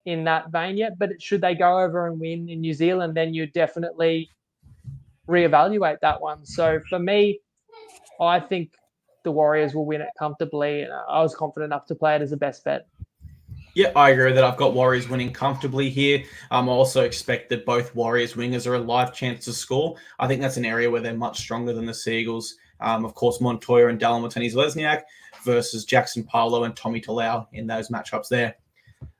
in that vein yet. But should they go over and win in New Zealand, then you definitely reevaluate that one. So for me, I think the Warriors will win it comfortably. And I was confident enough to play it as a best bet. Yeah, I agree that I've got Warriors winning comfortably here. I also expect that both Warriors wingers are a live chance to score. I think that's an area where they're much stronger than the Seagulls. Of course, Montoya and Dallin Martinez-Lesniak versus Jackson Paulo and Tommy Talau in those matchups there.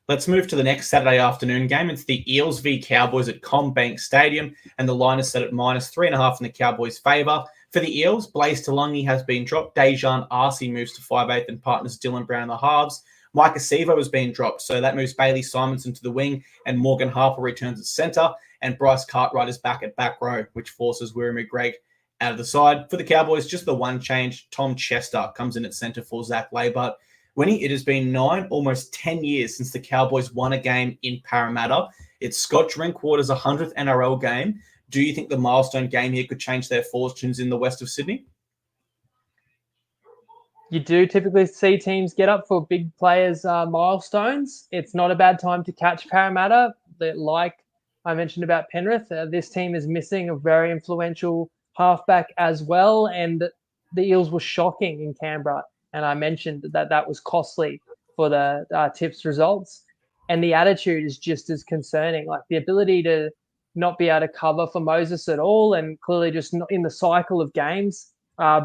Let's move to the next Saturday afternoon game. It's the Eels v Cowboys at CommBank Stadium, and the line is set at -3.5 in the Cowboys' favour. For the Eels, Blaze Talungi has been dropped. Dejan Arce moves to 5/8 and partners Dylan Brown in the halves. Mike Acevo has been dropped, so that moves Bailey Simonson to the wing, and Morgan Harper returns at centre, and Bryce Cartwright is back at back row, which forces Wiremu Greg out of the side. For the Cowboys, just the one change. Tom Chester comes in at centre for Zach Laybart. Winnie, it has been 9, almost 10 years since the Cowboys won a game in Parramatta. It's Scott Drinkwater's 100th NRL game. Do you think the milestone game here could change their fortunes in the west of Sydney? You do typically see teams get up for big players' milestones. It's not a bad time to catch Parramatta. Like I mentioned about Penrith, this team is missing a very influential halfback as well, and the Eels were shocking in Canberra. And I mentioned that was costly for the tips results. And the attitude is just as concerning, like the ability to not be able to cover for Moses at all, and clearly just not in the cycle of games,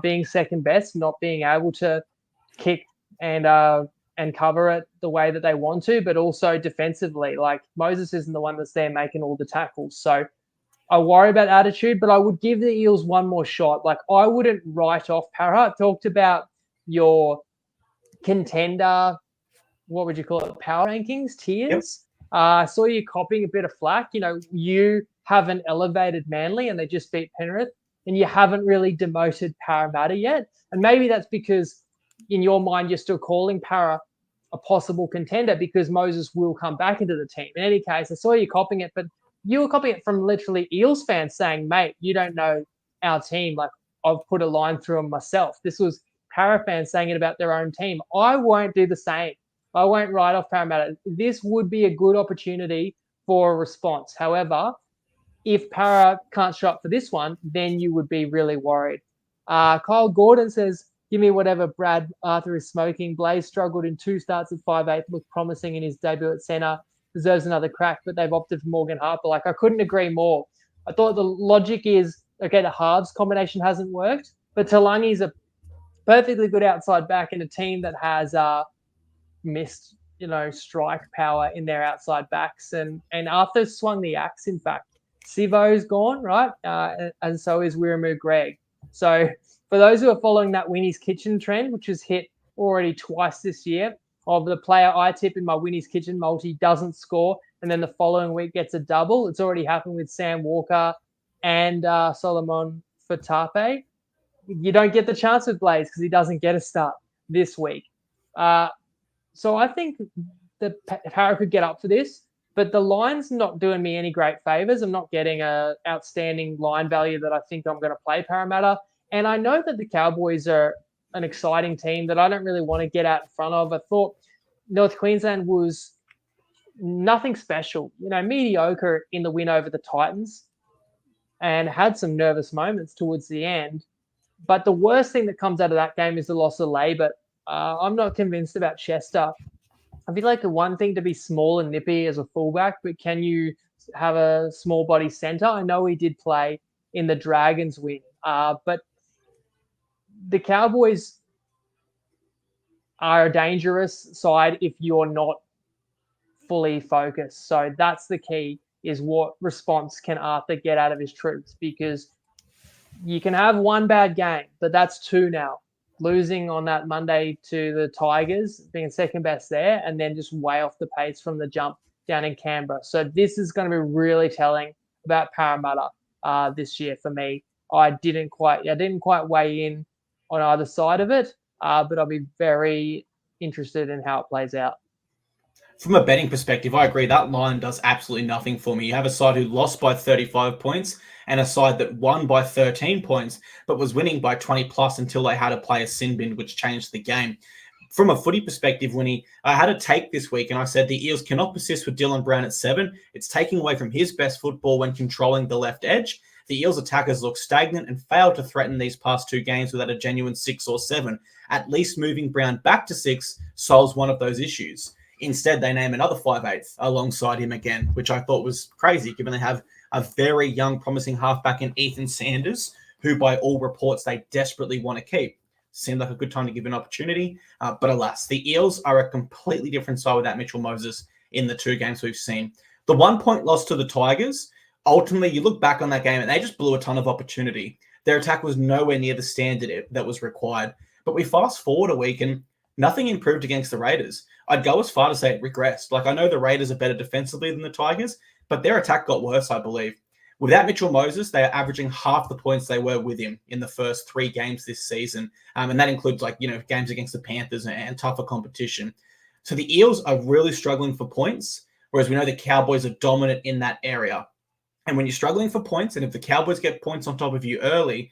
being second best, not being able to kick and cover it the way that they want to, but also defensively. Like Moses isn't the one that's there making all the tackles. So I worry about attitude, but I would give the Eels one more shot. Like I wouldn't write off Para. I talked about your contender, what would you call it, power rankings, tiers. Yep. I saw you copying a bit of flack. You haven't elevated Manly and they just beat Penrith. and you haven't really demoted Parramatta yet. And maybe that's because in your mind you're still calling Para a possible contender because Moses will come back into the team. In any case, I saw you copying it, but you were copying it from literally Eels fans saying, mate, you don't know our team. Like, I've put a line through them myself. This was Para fans saying it about their own team. I won't do the same. I won't write off Parramatta. This would be a good opportunity for a response. However, if Para can't show up for this one, then you would be really worried. Kyle Gordon says, give me whatever Brad Arthur is smoking. Blaze struggled in 2 starts at 5'8", looked promising in his debut at centre. Deserves another crack, but they've opted for Morgan Harper. Like, I couldn't agree more. I thought the logic is, okay, the halves combination hasn't worked, but Talangi's a perfectly good outside back in a team that has missed, strike power in their outside backs. And Arthur swung the axe, in fact. Sivo's gone, right? And so is Wiramu Greg. So for those who are following that Winnie's Kitchen trend, which has hit already twice this year, of the player I tip in my Winnie's Kitchen multi doesn't score, and then the following week gets a double. It's already happened with Sam Walker and Solomon Fatape. You don't get the chance with Blaze because he doesn't get a start this week. So I think the Para could get up for this, but the line's not doing me any great favours. I'm not getting a outstanding line value that I think I'm going to play Parramatta. And I know that the Cowboys are an exciting team that I don't really want to get out in front of. I thought North Queensland was nothing special, mediocre in the win over the Titans and had some nervous moments towards the end. But the worst thing that comes out of that game is the loss of Labour. I'm not convinced about Chester. I feel like the one thing to be small and nippy as a fullback, but can you have a small body centre? I know he did play in the Dragons win, but the Cowboys are a dangerous side if you're not fully focused. So that's the key, is what response can Arthur get out of his troops, because you can have one bad game, but that's 2 now. Losing on that Monday to the Tigers, being second best there, and then just way off the pace from the jump down in Canberra. So this is going to be really telling about Parramatta this year for me. I didn't quite weigh in on either side of it, but I'll be very interested in how it plays out. From a betting perspective, I agree. That line does absolutely nothing for me. You have a side who lost by 35 points and a side that won by 13 points, but was winning by 20 plus until they had to play a sin bin, which changed the game. From a footy perspective, Winnie, I had a take this week and I said the Eels cannot persist with Dylan Brown at 7. It's taking away from his best football when controlling the left edge. The Eels attackers look stagnant and failed to threaten these past 2 games without a genuine 6 or 7. At least moving Brown back to 6 solves one of those issues. Instead, they name another 5'8" alongside him again, which I thought was crazy, given they have a very young, promising halfback in Ethan Sanders, who by all reports they desperately want to keep. Seemed like a good time to give an opportunity, but alas, the Eels are a completely different side without Mitchell Moses in the 2 games we've seen. The 1-point loss to the Tigers, ultimately, you look back on that game and they just blew a ton of opportunity. Their attack was nowhere near the standard that was required. But we fast forward a week and nothing improved against the Raiders. I'd go as far to say it regressed. Like, I know the Raiders are better defensively than the Tigers, but their attack got worse, I believe. Without Mitchell Moses, they are averaging half the points they were with him in the first 3 games this season. And that includes, games against the Panthers and tougher competition. So the Eels are really struggling for points, whereas we know the Cowboys are dominant in that area. And when you're struggling for points, and if the Cowboys get points on top of you early,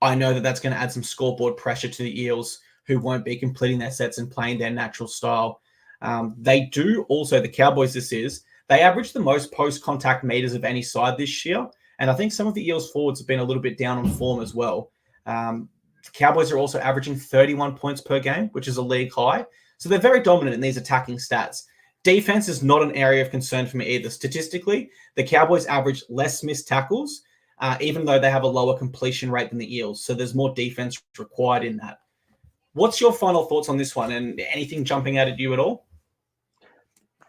I know that that's going to add some scoreboard pressure to the Eels, who won't be completing their sets and playing their natural style. They do also, the Cowboys they average the most post-contact meters of any side this year. And I think some of the Eels forwards have been a little bit down on form as well. The Cowboys are also averaging 31 points per game, which is a league high. So they're very dominant in these attacking stats. Defense is not an area of concern for me either. Statistically, the Cowboys average less missed tackles, even though they have a lower completion rate than the Eels. So there's more defense required in that. What's your final thoughts on this one, and anything jumping out at you at all?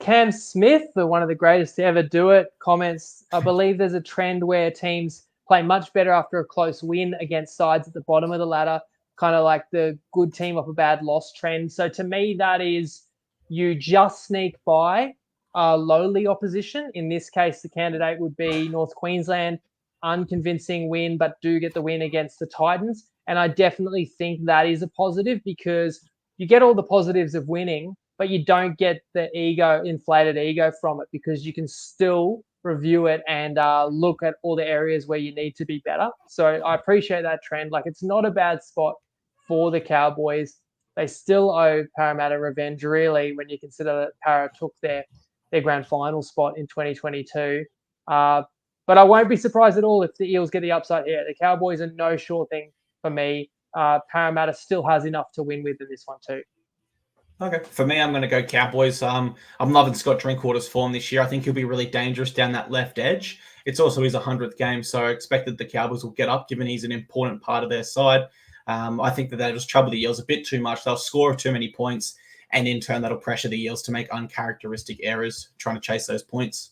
Cam Smith, one of the greatest to ever do it, comments, I believe there's a trend where teams play much better after a close win against sides at the bottom of the ladder, kind of like the good team off a bad loss trend. So to me, that is you just sneak by lowly opposition. In this case, the candidate would be North Queensland. unconvincing win, but do get the win against the Titans. And I definitely think that is a positive because you get all the positives of winning, but you don't get the inflated ego from it because you can still review it and look at all the areas where you need to be better. So I appreciate that trend. Like, it's not a bad spot for the Cowboys. They still owe Parramatta revenge, really, when you consider that Para took their grand final spot in 2022. But I won't be surprised at all if the Eels get the upside here. The Cowboys are no sure thing for me. Parramatta still has enough to win with in this one too. Okay. For me, I'm going to go Cowboys. I'm loving Scott Drinkwater's form this year. I think he'll be really dangerous down that left edge. It's also his 100th game, so I expect that the Cowboys will get up, given he's an important part of their side. I think that they'll just trouble the Eels a bit too much. They'll score too many points, and in turn, that'll pressure the Eels to make uncharacteristic errors trying to chase those points.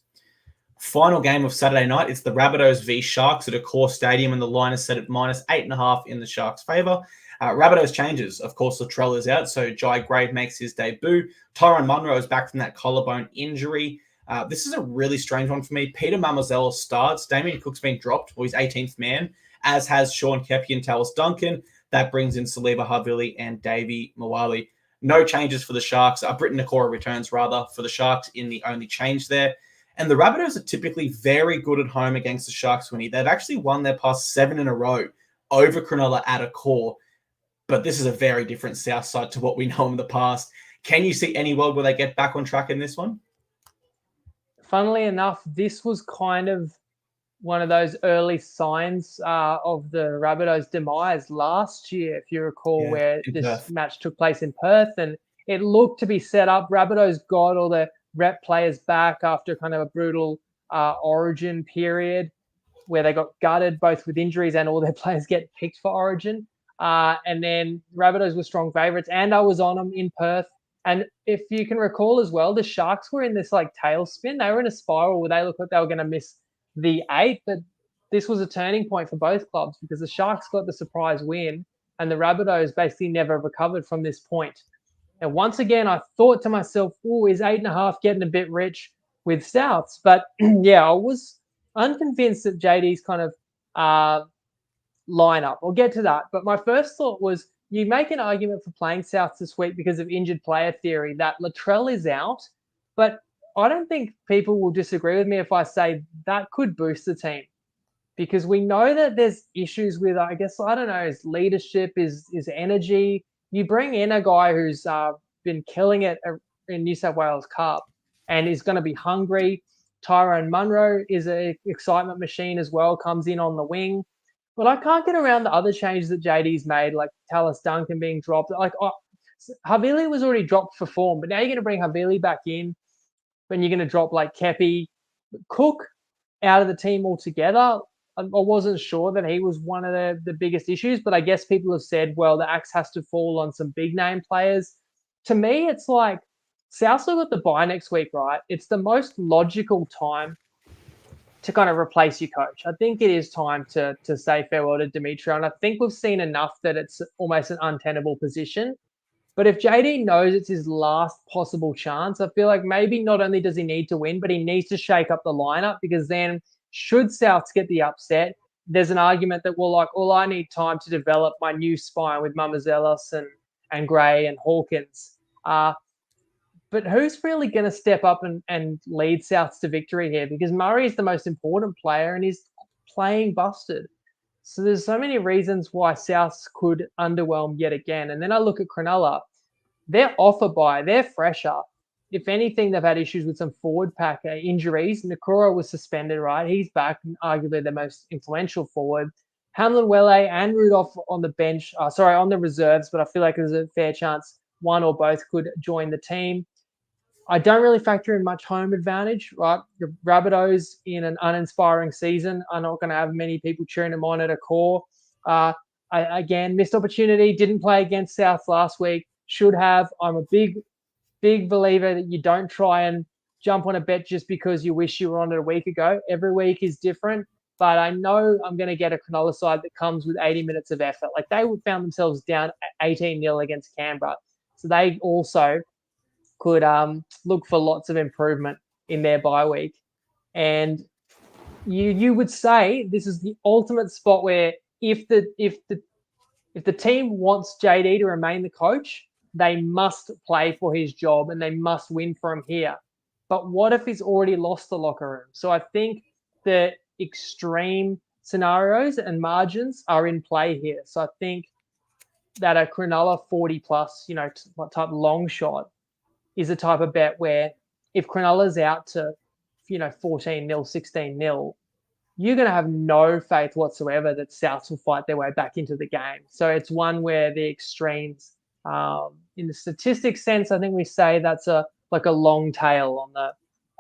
Final game of Saturday night, it's the Rabbitohs v Sharks at Accor Stadium, and the line is set at -8.5 in the Sharks' favour. Rabbitohs changes. Of course, Latrell is out, so Jai Gray makes his debut. Tyrone Munro is back from that collarbone injury. This is a really strange one for me. Peter Mamazella starts. Damien Cook's been dropped for his 18th man, as has Sean Kepi and Tallis Duncan. That brings in Saliba Havili and Davey Mawali. No changes for the Sharks. Britton Nakora returns, rather, for the Sharks in the only change there. And the Rabbitohs are typically very good at home against the Sharks, Winnie. They've actually won their past 7 in a row over Cronulla at Accor. But this is a very different South side to what we know in the past. Can you see any world where they get back on track in this one? Funnily enough, this was kind of one of those early signs of the Rabbitohs' demise last year, if you recall, where this match took place in Perth, and it looked to be set up. Rabbitohs got all the rep players back after kind of a brutal Origin period where they got gutted both with injuries and all their players get picked for Origin. And then Rabbitohs were strong favourites, and I was on them in Perth. And if you can recall as well, the Sharks were in this like tailspin. They were in a spiral where they looked like they were going to miss the 8, but this was a turning point for both clubs because the Sharks got the surprise win and the Rabbitohs basically never recovered from this point. And once again, I thought to myself, oh, is 8.5 getting a bit rich with Souths? But yeah, I was unconvinced that JD's kind of lineup. I'll get to that. But my first thought was you make an argument for playing Souths this week because of injured player theory that Latrell is out, but I don't think people will disagree with me if I say that could boost the team because we know that there's issues with, I guess, I don't know, his leadership, his energy. You bring in a guy who's been killing it in New South Wales Cup and is going to be hungry. Tyrone Munro is an excitement machine as well, comes in on the wing. But I can't get around the other changes that JD's made, like Tallis Duncan being dropped. Like Havili was already dropped for form, but now you're going to bring Havili back in. When you're going to drop like Kepi, Cook out of the team altogether. I wasn't sure that he was one of the biggest issues, but I guess people have said, well, the axe has to fall on some big name players. To me, it's like South's got the bye next week, right? It's the most logical time to kind of replace your coach. I think it is time to say farewell to Demetrio, and I think we've seen enough that it's almost an untenable position. But if JD knows it's his last possible chance, I feel like maybe not only does he need to win, but he needs to shake up the lineup because then should Souths get the upset, there's an argument that, well, I need time to develop my new spine with Mamazelos and Gray and Hawkins. But who's really going to step up and lead Souths to victory here? Because Murray is the most important player and he's playing busted. So there's so many reasons why Souths could underwhelm yet again. And then I look at Cronulla. They're off a bye. They're fresher. If anything, they've had issues with some forward pack injuries. Nakora was suspended, right? He's back, arguably the most influential forward. Hamlin Welle and Rudolph on the bench, on the reserves, but I feel like there's a fair chance one or both could join the team. I don't really factor in much home advantage, right? The Rabbitohs in an uninspiring season are not going to have many people cheering them on at a core. Again, missed opportunity, didn't play against South last week, should have. I'm a big believer that you don't try and jump on a bet just because you wish you were on it a week ago. Every week is different, but I know I'm going to get a Cronulla side that comes with 80 minutes of effort. Like they found themselves down 18-0 against Canberra. So they also could look for lots of improvement in their bye week. And you would say this is the ultimate spot where if the team wants JD to remain the coach, they must play for his job and they must win for him here. But what if he's already lost the locker room? So I think the extreme scenarios and margins are in play here. So I think that a Cronulla 40 plus, type long shot is a type of bet where if Cronulla's out to, 14-0, 16-0, you're going to have no faith whatsoever that Souths will fight their way back into the game. So it's one where the extremes, in the statistics sense, I think we say that's a long tail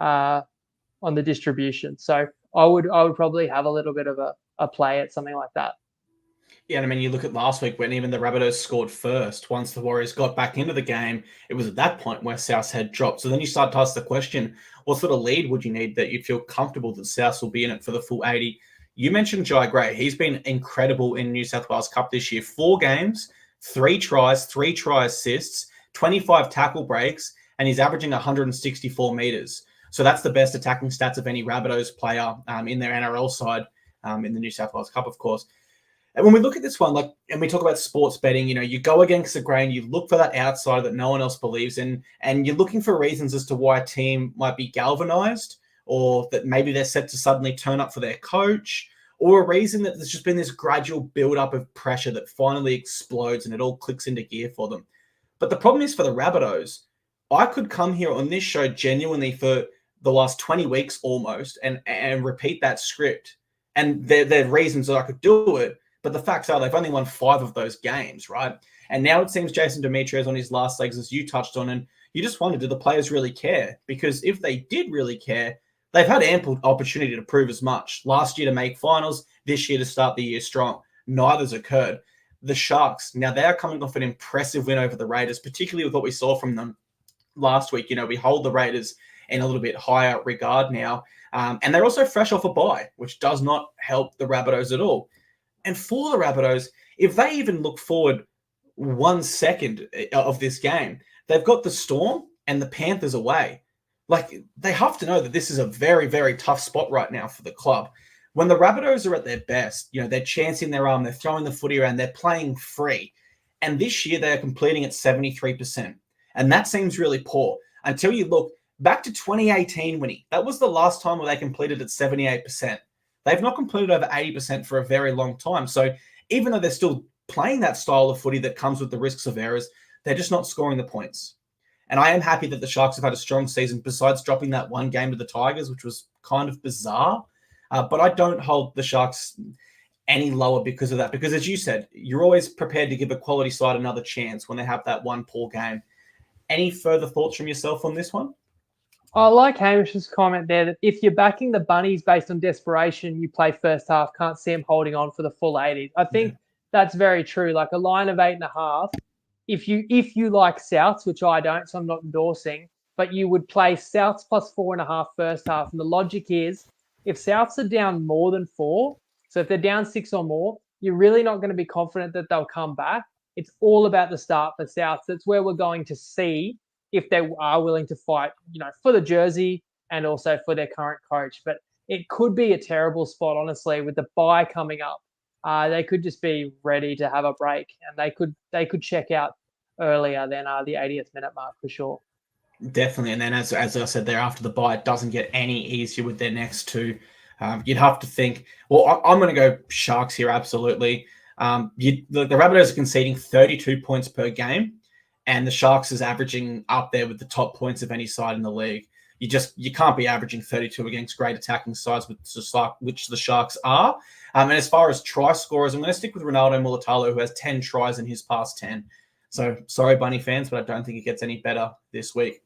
on the distribution. So I would probably have a little bit of a play at something like that. Yeah, and I mean, you look at last week when even the Rabbitohs scored first. Once the Warriors got back into the game, it was at that point where Souths had dropped. So then you start to ask the question, what sort of lead would you need that you'd feel comfortable that Souths will be in it for the full 80? You mentioned Jai Gray. He's been incredible in New South Wales Cup this year. 4 games, 3 tries, 3 try assists, 25 tackle breaks, and he's averaging 164 metres. So that's the best attacking stats of any Rabbitohs player in their NRL side in the New South Wales Cup, of course. And when we look at this one, and we talk about sports betting, you go against the grain, you look for that outsider that no one else believes in, and you're looking for reasons as to why a team might be galvanized, or that maybe they're set to suddenly turn up for their coach, or a reason that there's just been this gradual build-up of pressure that finally explodes and it all clicks into gear for them. But the problem is for the Rabbitohs, I could come here on this show genuinely for the last 20 weeks almost and repeat that script. And there are reasons that I could do it. But the facts are they've only won 5 of those games, right? And now it seems Jason Demetriou's on his last legs, as you touched on, and you just wonder, do the players really care? Because if they did really care, they've had ample opportunity to prove as much. Last year to make finals, this year to start the year strong. Neither's occurred. The Sharks, now they are coming off an impressive win over the Raiders, particularly with what we saw from them last week. We hold the Raiders in a little bit higher regard now. And they're also fresh off a bye, which does not help the Rabbitohs at all. And for the Rabbitohs, if they even look forward 1 second of this game, they've got the Storm and the Panthers away. They have to know that this is a very, very tough spot right now for the club. When the Rabbitohs are at their best, they're chancing their arm, they're throwing the footy around, they're playing free. And this year they are completing at 73%. And that seems really poor until you look back to 2018, Winnie. That was the last time where they completed at 78%. They've not completed over 80% for a very long time. So even though they're still playing that style of footy that comes with the risks of errors, they're just not scoring the points. And I am happy that the Sharks have had a strong season besides dropping that one game to the Tigers, which was kind of bizarre. But I don't hold the Sharks any lower because of that. Because as you said, you're always prepared to give a quality side another chance when they have that one poor game. Any further thoughts from yourself on this one? I like Hamish's comment there that if you're backing the Bunnies based on desperation, you play first half, can't see them holding on for the full 80. I think that's very true. Like a line of 8.5, if you like Souths, which I don't, so I'm not endorsing, but you would play Souths plus 4.5 first half. And the logic is if Souths are down more than 4, so if they're down 6 or more, you're really not going to be confident that they'll come back. It's all about the start for Souths. That's where we're going to see if they are willing to fight, for the jersey and also for their current coach. But it could be a terrible spot, honestly, with the bye coming up. They could just be ready to have a break, and they could check out earlier than the 80th minute mark for sure. Definitely. And then as I said there, after the bye, it doesn't get any easier with their next 2. You'd have to think, well, I'm going to go Sharks here, absolutely. The Rabbitohs are conceding 32 points per game. And the Sharks is averaging up there with the top points of any side in the league. You can't be averaging 32 against great attacking sides, which the Sharks are. And as far as try scorers, I'm going to stick with Ronaldo Mulatalo, who has 10 tries in his past 10. So sorry, Bunny fans, but I don't think it gets any better this week.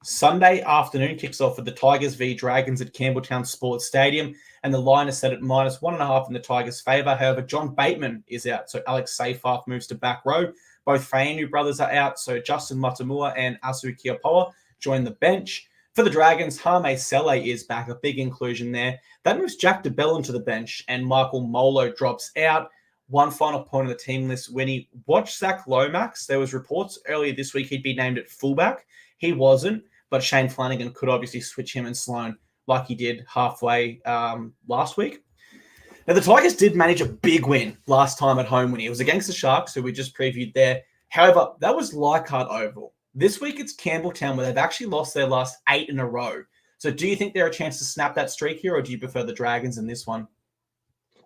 Sunday afternoon kicks off with the Tigers v Dragons at Campbelltown Sports Stadium, and the line is set at -1.5 in the Tigers' favour. However, John Bateman is out, so Alex Seyfarth moves to back row. Both Fainu brothers are out, so Justin Matamua and Asu Kiapoa join the bench. For the Dragons, Hame Sele is back, a big inclusion there. That moves Jack DeBellin to the bench, and Michael Molo drops out. One final point on the team list, Winnie. Watch Zach Lomax. There was reports earlier this week he'd be named at fullback. He wasn't, but Shane Flanagan could obviously switch him and Sloan. like he did halfway last week. Now, the Tigers did manage a big win last time at home when it was against the Sharks, who we just previewed there. However, that was Leichhardt Oval. This week it's Campbelltown, where they've actually lost their last 8 in a row. So do you think they're a chance to snap that streak here, or do you prefer the Dragons in this one?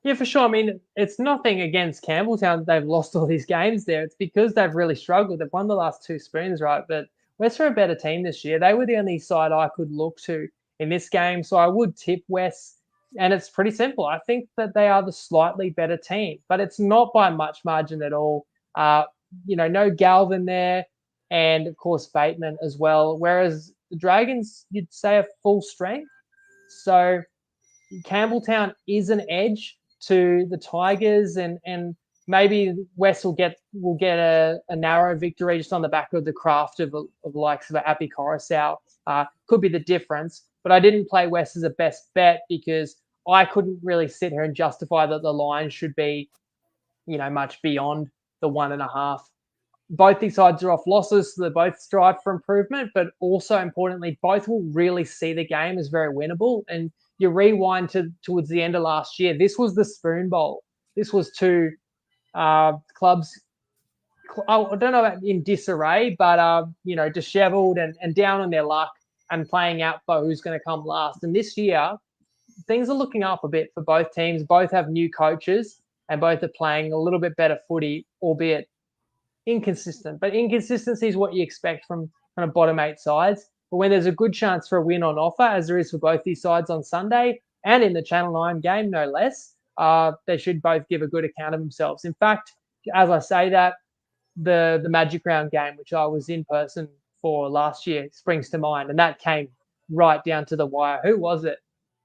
Yeah, for sure. I mean, it's nothing against Campbelltown that they've lost all these games there. It's because they've really struggled. They've won the last 2 sprints, right? But West are a better team this year. They were the only side I could look to in this game. So I would tip West. And it's pretty simple. I think that they are the slightly better team, but it's not by much margin at all. No Galvin there, and of course Bateman as well. Whereas the Dragons, you'd say, are full strength. So Campbelltown is an edge to the Tigers, and maybe West will get a narrow victory just on the back of the craft of likes of a Happy Coruscant. Could be the difference. But I didn't play West as a best bet because I couldn't really sit here and justify that the line should be, much beyond the 1.5. Both these sides are off losses, so they both strive for improvement, but also importantly, both will really see the game as very winnable. And you rewind towards the end of last year, this was the Spoon Bowl. This was 2 clubs, I don't know about in disarray, but, disheveled and down on their luck and playing out for who's going to come last. And this year, things are looking up a bit for both teams. Both have new coaches and both are playing a little bit better footy, albeit inconsistent. But inconsistency is what you expect from kind of bottom 8 sides. But when there's a good chance for a win on offer, as there is for both these sides on Sunday and in the Channel 9 game, no less, they should both give a good account of themselves. In fact, as I say that, the Magic Round game, which I was in person for last year, springs to mind. And that came right down to the wire. Who was it?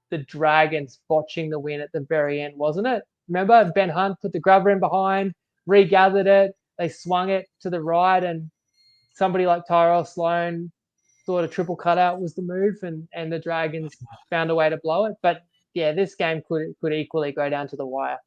The Dragons botching the win at the very end, wasn't it? Remember, Ben Hunt put the grubber in behind, regathered it, they swung it to the right, and somebody like Tyrell Sloan thought a triple cutout was the move, and the Dragons found a way to blow it. But yeah, this game could equally go down to the wire.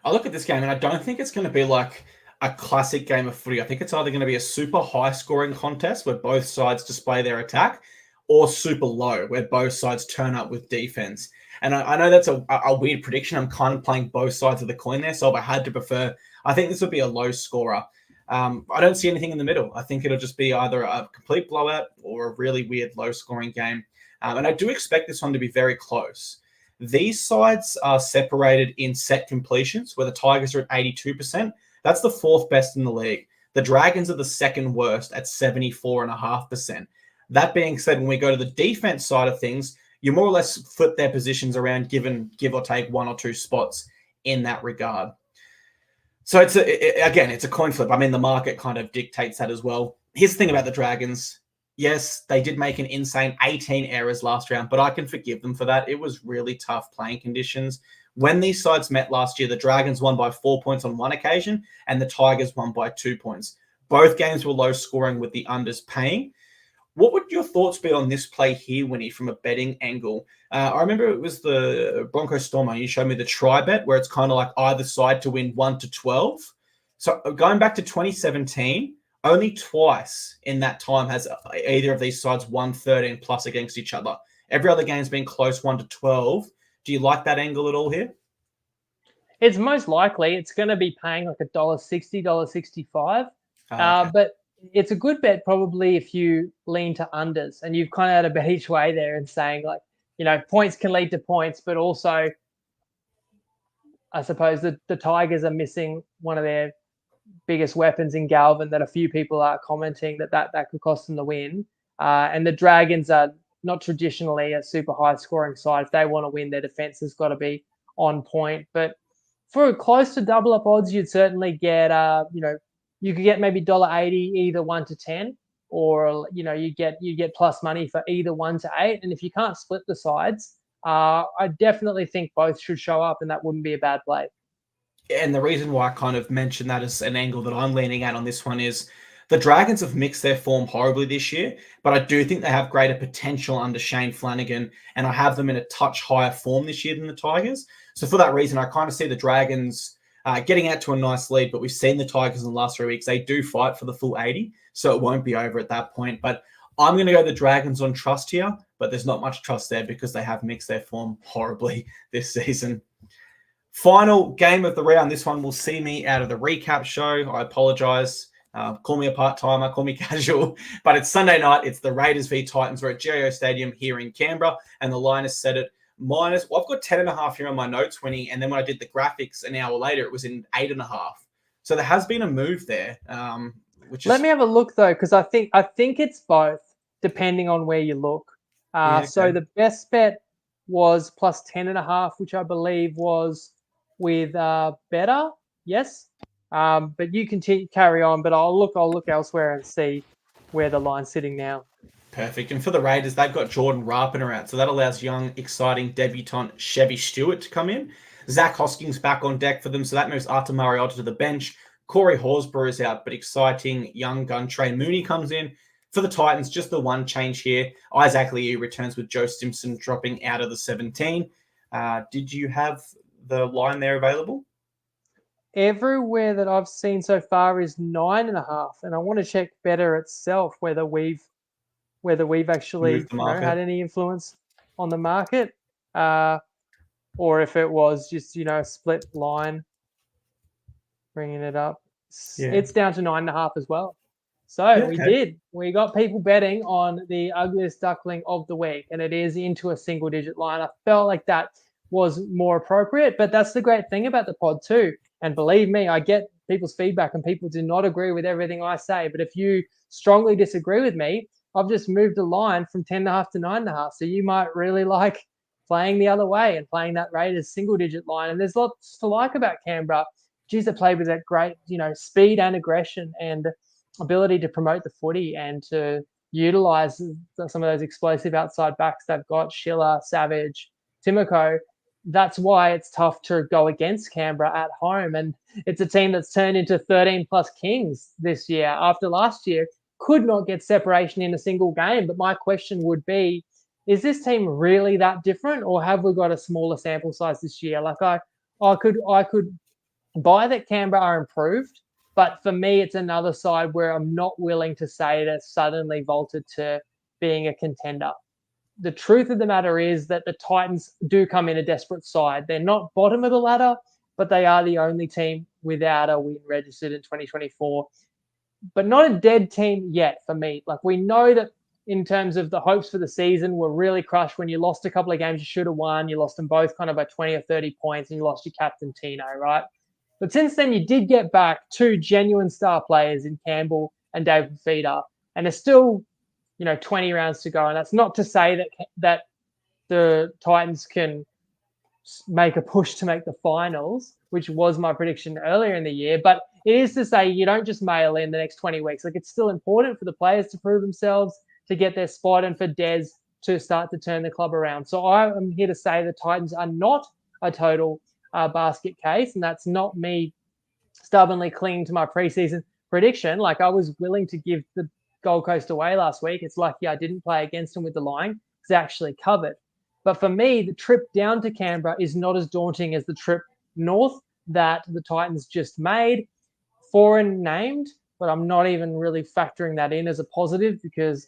I look at this game and I don't think it's going to be like a classic game of footy. I think it's either going to be a super high scoring contest where both sides display their attack, or super low where both sides turn up with defense. And I know that's a weird prediction. I'm kind of playing both sides of the coin there. So if I had to prefer, I think this would be a low scorer. I don't see anything in the middle. I think it'll just be either a complete blowout or a really weird low scoring game. And I do expect this one to be very close. These sides are separated in set completions, where the Tigers are at 82%. That's the 4th best in the league. The Dragons are the 2nd worst at 74.5%. That being said, when we go to the defense side of things, you more or less flip their positions around, give or take 1 or 2 spots in that regard. So it's a coin flip. I mean, the market kind of dictates that as well. Here's the thing about the Dragons. Yes, they did make an insane 18 errors last round, but I can forgive them for that. It was really tough playing conditions. When these sides met last year, the Dragons won by 4 points on one occasion and the Tigers won by 2 points. Both games were low scoring with the unders paying. What would your thoughts be on this play here, Winnie, from a betting angle? I remember it was the Broncos Stormer. You showed me the try bet where it's kind of like either side to win 1-12. So going back to 2017, only twice in that time has either of these sides won 13 plus against each other. Every other game's been close 1-12. Do you like that angle at all here? It's most likely it's going to be paying like $1.60, $1.65. Okay. But it's a good bet probably if you lean to unders, and you've kind of had a bet each way there and saying like, points can lead to points, but also I suppose the Tigers are missing one of their biggest weapons in Galvin that a few people are commenting that could cost them the win. And the Dragons are not traditionally a super high scoring side. If they want to win, their defense has got to be on point. But for close to double up odds, you'd certainly get, you could get maybe $1.80 either 1-10, or you get plus money for either 1-8. And if you can't split the sides, I definitely think both should show up, and that wouldn't be a bad play. And the reason why I kind of mentioned that as an angle that I'm leaning at on this one is the Dragons have mixed their form horribly this year, but I do think they have greater potential under Shane Flanagan, and I have them in a touch higher form this year than the Tigers. So for that reason, I kind of see the Dragons getting out to a nice lead, but we've seen the Tigers in the last 3 weeks. They do fight for the full 80, so it won't be over at that point. But I'm going to go the Dragons on trust here, but there's not much trust there because they have mixed their form horribly this season. Final game of the round. This one will see me out of the recap show. I apologize. Call me a part-timer, call me casual. But it's Sunday night. It's the Raiders v Titans. We're at GIO Stadium here in Canberra, and the line is set at minus. Well, I've got 10.5 here on my notes, and then when I did the graphics an hour later, it was in 8.5. So there has been a move there. Let me have a look though, because I think it's both, depending on where you look. So the best bet was plus 10.5, which I believe was with better. Yes. But you carry on, but I'll look elsewhere and see where the line's sitting now. Perfect. And for the Raiders, they've got Jordan Rapiner out, so that allows young, exciting debutant Chevy Stewart to come in. Zach Hoskins back on deck for them, so that moves Artur Mariota to the bench. Corey Horsburgh is out, but exciting young gun Trey Mooney comes in. For the Titans, just the one change here. Isaac Liu returns with Joe Simpson dropping out of the 17. Did you have the line there available? Everywhere that I've seen so far is 9.5, and I want to check better itself whether we've actually had any influence on the market, or if it was just a split line. Bringing it up, It's down to 9.5 as well. So we got people betting on the ugliest duckling of the week, and it is into a single-digit line. I felt like that was more appropriate, but that's the great thing about the pod too. And believe me, I get people's feedback and people do not agree with everything I say. But if you strongly disagree with me, I've just moved the line from 10.5 to 9.5. So you might really like playing the other way and playing that Raiders single-digit line. And there's lots to like about Canberra. Geez, they played with that great, speed and aggression and ability to promote the footy and to utilize some of those explosive outside backs they've got, Schiller, Savage, Timoko. That's why it's tough to go against Canberra at home. And it's a team that's turned into 13-plus Kings this year after last year. Could not get separation in a single game. But my question would be, is this team really that different, or have we got a smaller sample size this year? Like I could buy that Canberra are improved, but for me, it's another side where I'm not willing to say that suddenly vaulted to being a contender. The truth of the matter is that the Titans do come in a desperate side. They're not bottom of the ladder, but they are the only team without a win registered in 2024. But not a dead team yet for me. Like, we know that in terms of the hopes for the season were really crushed when you lost a couple of games you should have won. You lost them both kind of by 20 or 30 points, and you lost your captain, Tino, right? But since then, you did get back two genuine star players in Campbell and David Feeder, and there's still 20 rounds to go. And that's not to say that the Titans can make a push to make the finals, which was my prediction earlier in the year. But it is to say you don't just mail in the next 20 weeks. Like, it's still important for the players to prove themselves, to get their spot, and for Des to start to turn the club around. So I am here to say the Titans are not a total basket case, and that's not me stubbornly clinging to my preseason prediction. Like, I was willing to give the Gold Coast away last week. It's lucky I didn't play against them with the line because they actually covered. But for me, the trip down to Canberra is not as daunting as the trip north that the Titans just made. Foreign named, but I'm not even really factoring that in as a positive because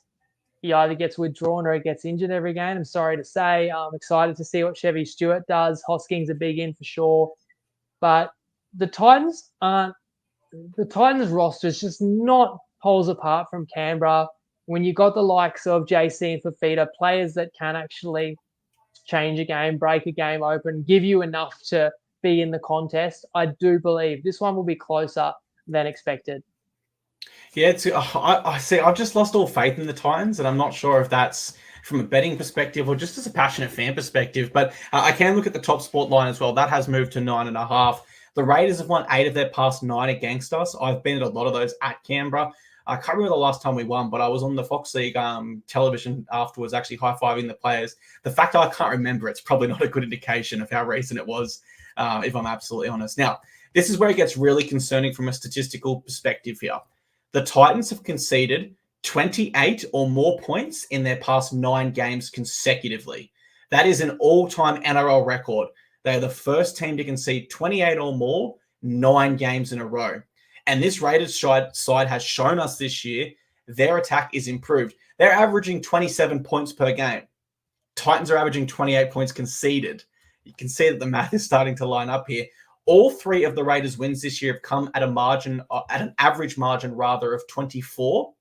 he either gets withdrawn or he gets injured every game. I'm sorry to say. I'm excited to see what Chevy Stewart does. Hoskins a big in for sure. But the Titans roster is just not poles apart from Canberra. When you got the likes of JC and Fafita, players that can actually change a game, break a game open, give you enough to be in the contest, I do believe this one will be closer than expected. Yeah, I see. I've just lost all faith in the Titans, and I'm not sure if that's from a betting perspective or just as a passionate fan perspective. But I can look at the top sport line as well. That has moved to 9.5. The Raiders have won 8 of their past 9 against us. I've been at a lot of those at Canberra. I can't remember the last time we won, but I was on the Fox League television afterwards, actually high-fiving the players. The fact that I can't remember, it's probably not a good indication of how recent it was, if I'm absolutely honest. Now, this is where it gets really concerning from a statistical perspective here. The Titans have conceded 28 or more points in their past 9 games consecutively. That is an all-time NRL record. They are the first team to concede 28 or more 9 games in a row. And this Raiders side has shown us this year their attack is improved. They're averaging 27 points per game. Titans are averaging 28 points conceded. You can see that the math is starting to line up here. All three of the Raiders' wins this year have come at an average margin rather of 24.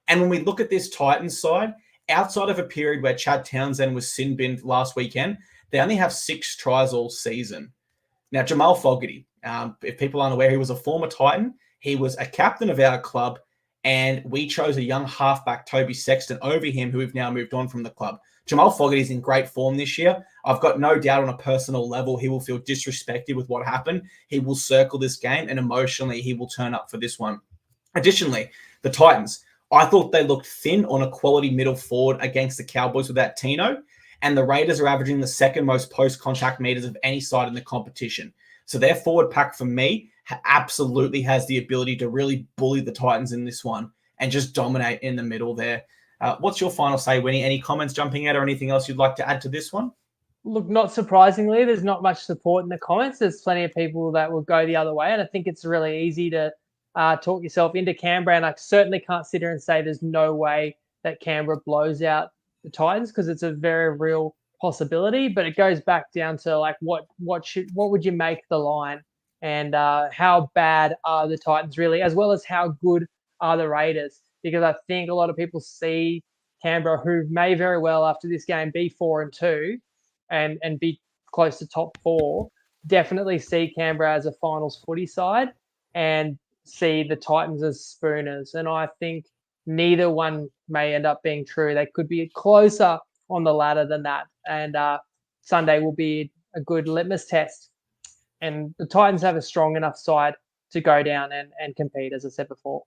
And when we look at this Titans side, outside of a period where Chad Townsend was sin-binned last weekend, they only have 6 tries all season. Now, Jamal Fogarty, if people aren't aware, he was a former Titan. He was a captain of our club, and we chose a young halfback, Toby Sexton, over him, who we've now moved on from the club. Jamal Fogarty's in great form this year. I've got no doubt on a personal level he will feel disrespected with what happened. He will circle this game, and emotionally he will turn up for this one. Additionally, the Titans, I thought they looked thin on a quality middle forward against the Cowboys without Tino, and the Raiders are averaging the second most post-contact meters of any side in the competition. So their forward pack, for me, absolutely has the ability to really bully the Titans in this one and just dominate in the middle there. What's your final say, Winnie? Any comments jumping out or anything else you'd like to add to this one? Look, not surprisingly, there's not much support in the comments. There's plenty of people that will go the other way, and I think it's really easy to talk yourself into Canberra, and I certainly can't sit here and say there's no way that Canberra blows out the Titans, because it's a very real possibility. But it goes back down to like what would you make the line, and how bad are the Titans really, as well as how good are the Raiders? Because I think a lot of people see Canberra, who may very well after this game be 4-2 and be close to top 4, definitely see Canberra as a finals footy side and see the Titans as spooners. And I think neither one may end up being true. They could be closer on the ladder than that. And Sunday will be a good litmus test. And the Titans have a strong enough side to go down and compete, as I said before.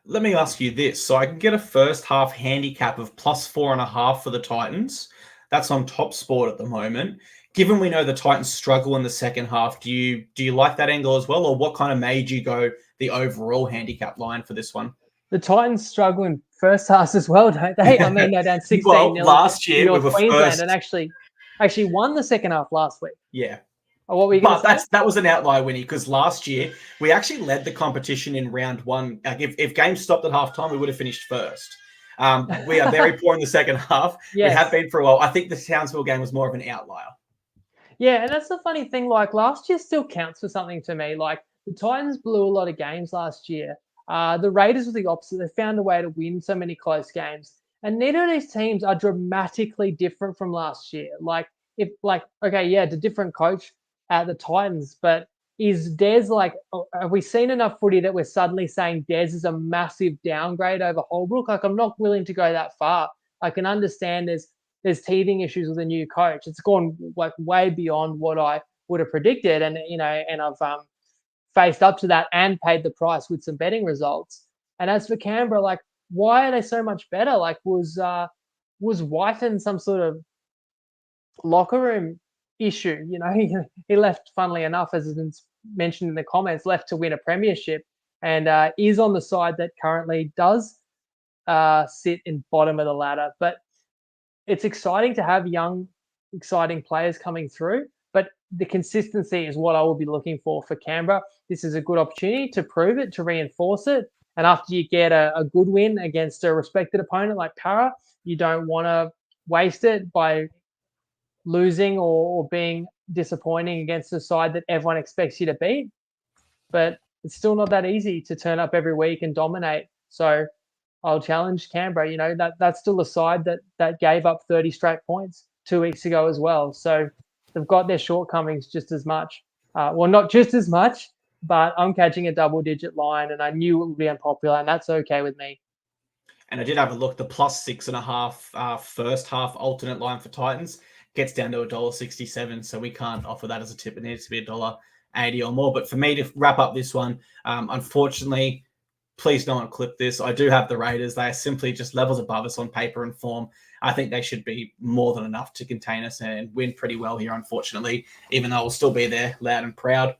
Let me ask you this. So I can get a first half handicap of +4.5 for the Titans. That's on Top Sport at the moment. Given we know the Titans struggle in the second half, do you like that angle as well? Or what kind of made you go the overall handicap line for this one? The Titans struggle in first half as well, don't they? I mean, they're down 16-0 well, last year North we were Queensland first. and actually won the second half last week. Yeah. What were you going to say? That was an outlier, Winnie, because last year we actually led the competition in round one. Like if games stopped at halftime, we would have finished first. We are very poor in the second half. Yes. We have been for a while. I think the Townsville game was more of an outlier. Yeah, and that's the funny thing. Like last year still counts for something to me. Like the Titans blew a lot of games last year. The Raiders were the opposite. They found a way to win so many close games. And neither of these teams are dramatically different from last year. It's a different coach at the Titans, but is Dez have we seen enough footy that we're suddenly saying Dez is a massive downgrade over Holbrook? Like, I'm not willing to go that far. I can understand there's teething issues with a new coach. It's gone like way beyond what I would have predicted. And, and I've faced up to that and paid the price with some betting results. And as for Canberra, like, why are they so much better? Like, was Whiten some sort of locker room issue? He left, funnily enough, as is mentioned in the comments, left to win a premiership, and is on the side that currently does sit in bottom of the ladder. But it's exciting to have young, exciting players coming through. But the consistency is what I will be looking for Canberra. This is a good opportunity to prove it, to reinforce it. And after you get a good win against a respected opponent like Para, you don't want to waste it by losing or being disappointing against a side that everyone expects you to beat. But it's still not that easy to turn up every week and dominate. So I'll challenge Canberra. That's still a side that gave up 30 straight points 2 weeks ago as well. So they've got their shortcomings just as much. Well, not just as much, but I'm catching a double-digit line, and I knew it would be unpopular, and that's okay with me. And I did have a look. The +6.5 first half alternate line for Titans gets down to $1.67, so we can't offer that as a tip. It needs to be $1.80 or more. But for me to wrap up this one, unfortunately, please don't clip this. I do have the Raiders. They are simply just levels above us on paper and form. I think they should be more than enough to contain us and win pretty well here, unfortunately, even though we'll still be there loud and proud.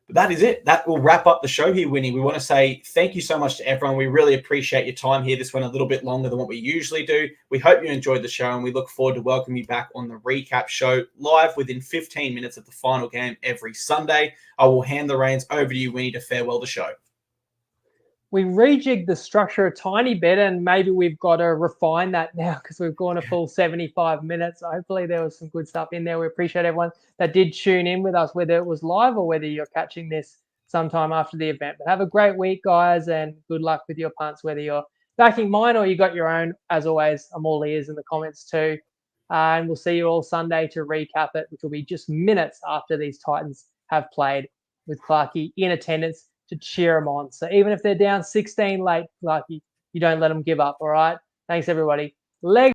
But that is it. That will wrap up the show here, Winnie. We want to say thank you so much to everyone. We really appreciate your time here. This went a little bit longer than what we usually do. We hope you enjoyed the show, and we look forward to welcoming you back on the recap show live within 15 minutes of the final game every Sunday. I will hand the reins over to you, Winnie, to farewell the show. we rejigged the structure a tiny bit, and maybe we've got to refine that now because we've gone a full 75 minutes. So hopefully there was some good stuff in there. We appreciate everyone that did tune in with us, whether it was live or whether you're catching this sometime after the event. But have a great week, guys, and good luck with your punts, whether you're backing mine or you got your own. As always, I'm all ears in the comments too. And we'll see you all Sunday to recap it, which will be just minutes after these Titans have played, with Clarkie in attendance to cheer them on. So even if they're down 16 late, Clarkie, you don't let them give up, all right? Thanks, everybody. Leg